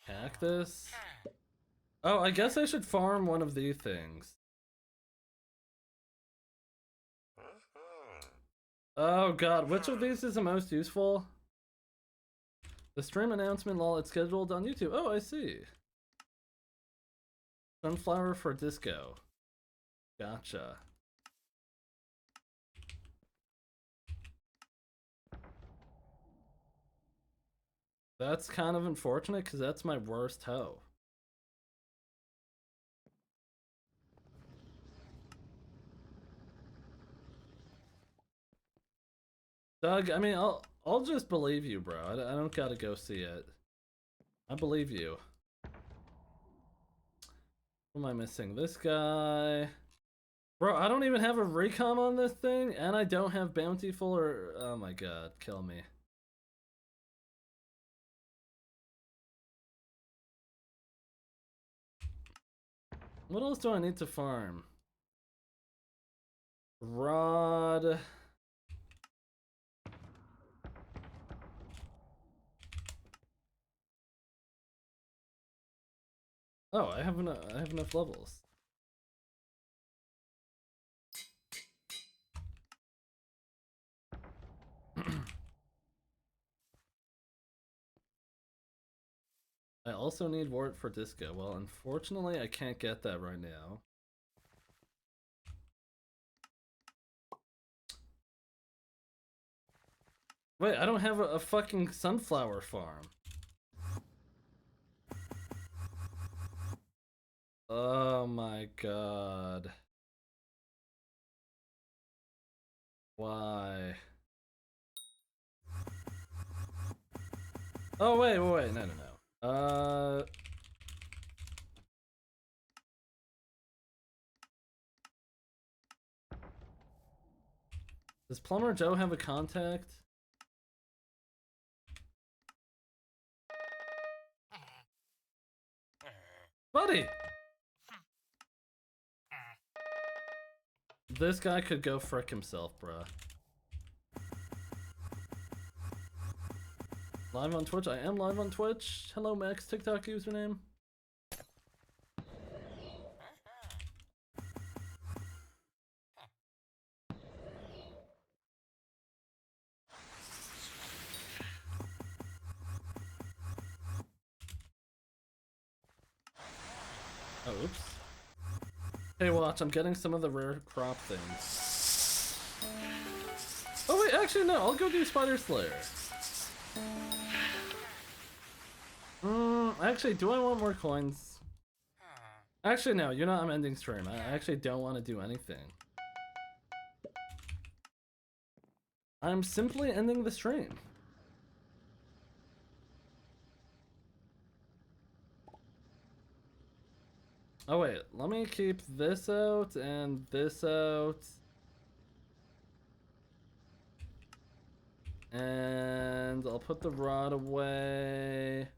Cactus? Oh, I guess I should farm one of these things. Oh god, which of these is the most useful? The stream announcement, lol, it's scheduled on YouTube. Oh, I see. Sunflower for disco. Gotcha. That's kind of unfortunate because that's my worst hoe. Doug, I mean, I'll just believe you, bro. I don't gotta go see it. I believe you. What am I missing? This guy. Bro, I don't even have a recom on this thing, and I don't have bountiful or... Oh my god, kill me. What else do I need to farm? Rod... Oh, I have enough levels. I also need wart for disco. Well, unfortunately, I can't get that right now. Wait, I don't have a fucking sunflower farm. Oh my god. Why? Oh wait, no. Does Plumber Joe have a contact? Buddy! This guy could go frick himself, bruh. Live on Twitch? I am live on Twitch. Hello, Max. TikTok username. Oh, oops. Hey, watch. I'm getting some of the rare crop things. Oh, wait. Actually, no. I'll go do Spider Slayer. Actually, do I want more coins? Actually, no. You know, I'm ending stream. I actually don't want to do anything. I'm simply ending the stream. Oh wait, let me keep this out and this out. And I'll put the rod away.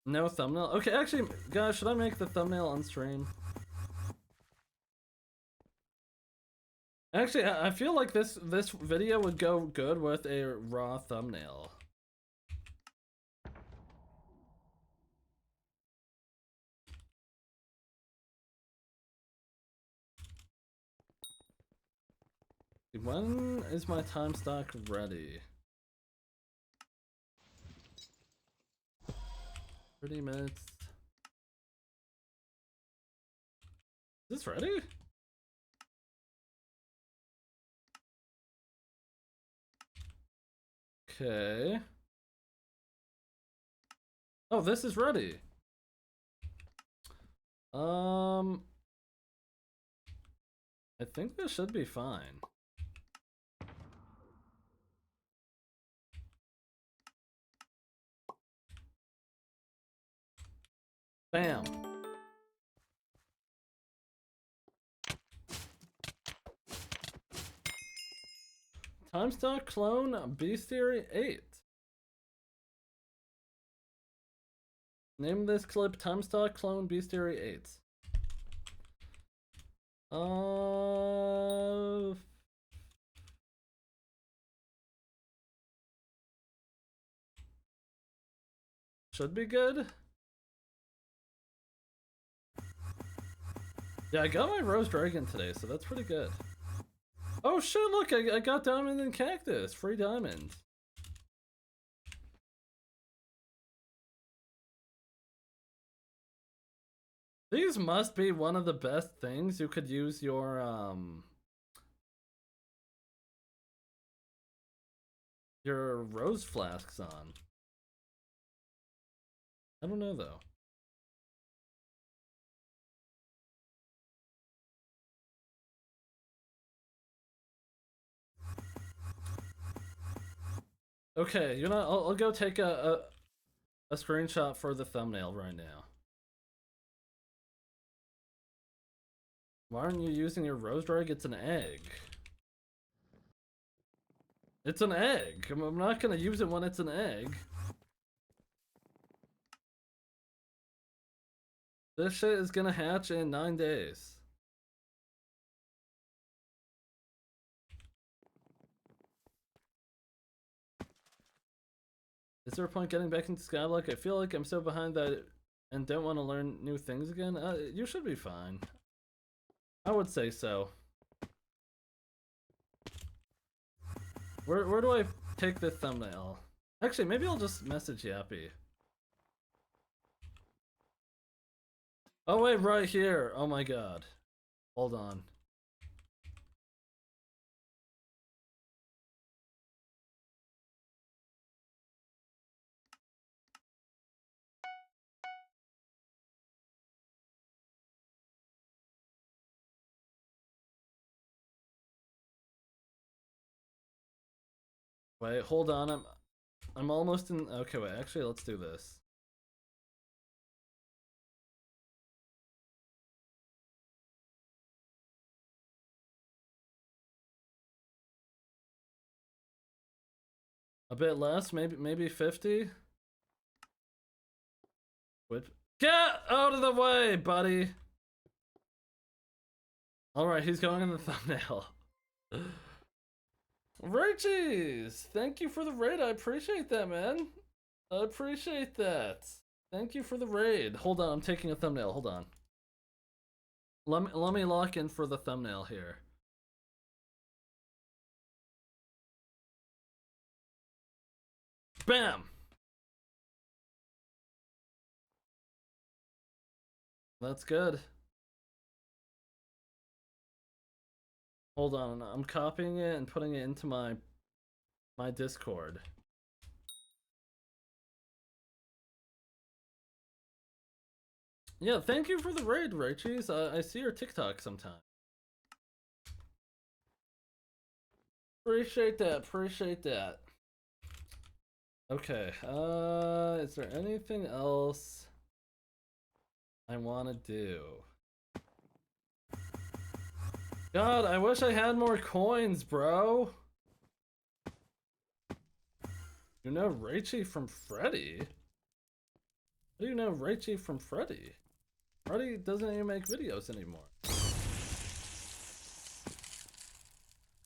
No thumbnail? Okay, actually, guys, should I make the thumbnail on stream? Actually, I feel like this video would go good with a raw thumbnail. When is my time stock ready? 30 minutes. Is this ready? Okay. Oh, this is ready. I think this should be fine. Bam. Time stock clone Beast Theory 8. Name this clip Time stock clone Beast Theory 8. Should be good. Yeah, I got my Rose Dragon today, so that's pretty good. Oh shit, look, I got Diamond and Cactus. Free diamond. These must be one of the best things you could use your rose flasks on. I don't know though. Okay, you know, I'll go take a screenshot for the thumbnail right now. Why aren't you using your rose drag? It's an egg. It's an egg. I'm not gonna use it when it's an egg. This shit is gonna hatch in 9 days. Is there a point getting back into Skyblock? I feel like I'm so behind that and don't want to learn new things again. You should be fine. I would say so. Where do I take the thumbnail? Actually, maybe I'll just message Yappy. Oh wait, right here. Oh my god. Hold on. Wait, hold on. I'm almost in. Okay, wait. Actually, let's do this. A bit less, maybe 50. Get out of the way, buddy. All right, he's going in the thumbnail. Richie's, thank you for the raid. I appreciate that, man. I appreciate that. Thank you for the raid. Hold on, I'm taking a thumbnail. Hold on. Let me lock in for the thumbnail here. Bam. That's good. Hold on, I'm copying it and putting it into my Discord. Yeah, thank you for the raid, Rachis. I see your TikTok sometime. Appreciate that, appreciate that. Okay, is there anything else I want to do? God, I wish I had more coins, bro. You know Rachie from Freddy? How do you know Rachie from Freddy? Freddy doesn't even make videos anymore.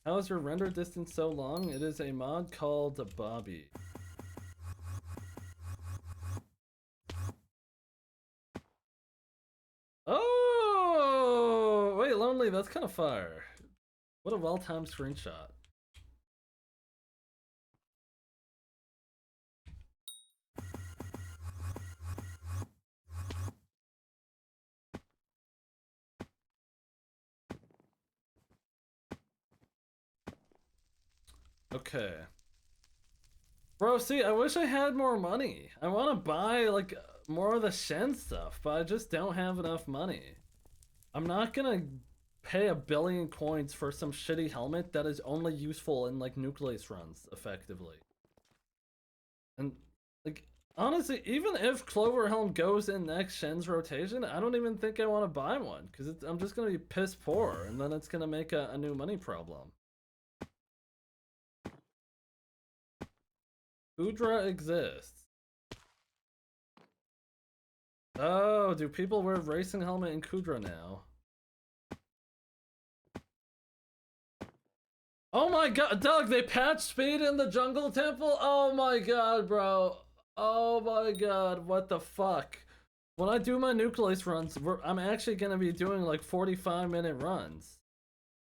How is your render distance so long? It is a mod called Bobby. Oh, wait, Lonely, that's kind of fire. What a well-timed screenshot. Okay. Bro, see, I wish I had more money. I want to buy, like, more of the Shen stuff, but I just don't have enough money. I'm not gonna pay 1,000,000,000 coins for some shitty helmet that is only useful in, like, nucleus runs, effectively. And, like, honestly, even if Clover Helm goes in next Shen's rotation, I don't even think I want to buy one, because I'm just gonna be piss poor, and then it's gonna make a new money problem. Udra exists. Oh, do people wear racing helmet in Kudra now? Oh my god, Doug, they patched speed in the jungle temple? Oh my god, bro. Oh my god, what the fuck? When I do my nucleus runs, I'm actually gonna be doing like 45-minute runs.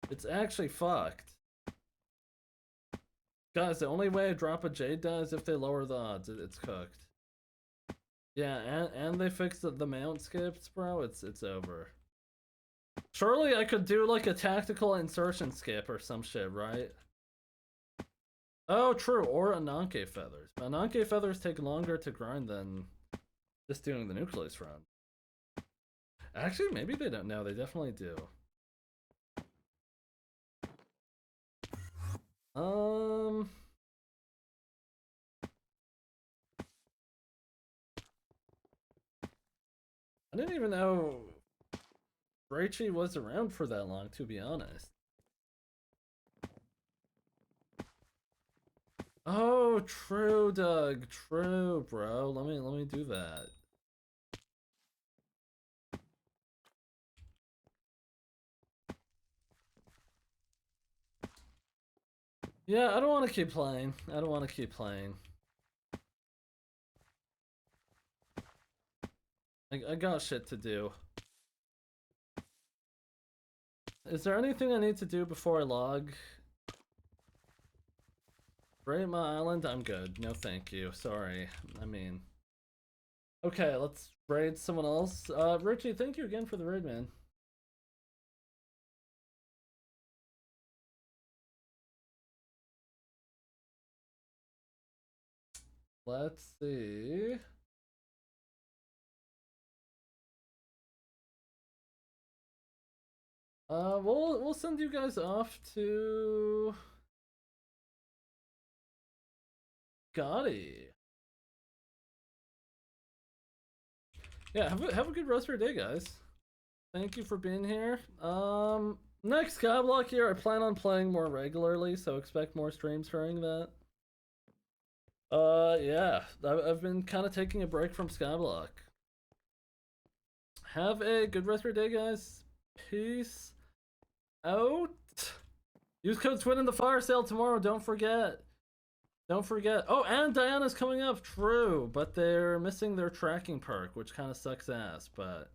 It's actually fucked. Guys, the only way I drop a Jade die is if they lower the odds. It's cooked. Yeah, and they fixed the mount skips, bro. It's over. Surely I could do like a tactical insertion skip or some shit, right? Oh, true. Or Ananke feathers. But Ananke feathers take longer to grind than just doing the nucleus run. Actually, maybe they don't. No, they definitely do. I didn't even know Raichi was around for that long, to be honest. Oh, true, Doug. True, bro. Let me do that. Yeah, I don't want to keep playing. I don't want to keep playing. I got shit to do. Is there anything I need to do before I log? Raid my island? I'm good. No thank you. Sorry. I mean... Okay, let's raid someone else. Richie, thank you again for the raid, man. Let's see... we'll send you guys off to... Gotti. Yeah, have a good rest of your day, guys. Thank you for being here. Next Skyblock here, I plan on playing more regularly, so expect more streams during that. Yeah, I've been kind of taking a break from Skyblock. Have a good rest of your day, guys. Peace out. Use code SQUID in the fire sale tomorrow, don't forget. Don't forget. Oh, and Diana's coming up, true, but they're missing their tracking perk, which kind of sucks ass, but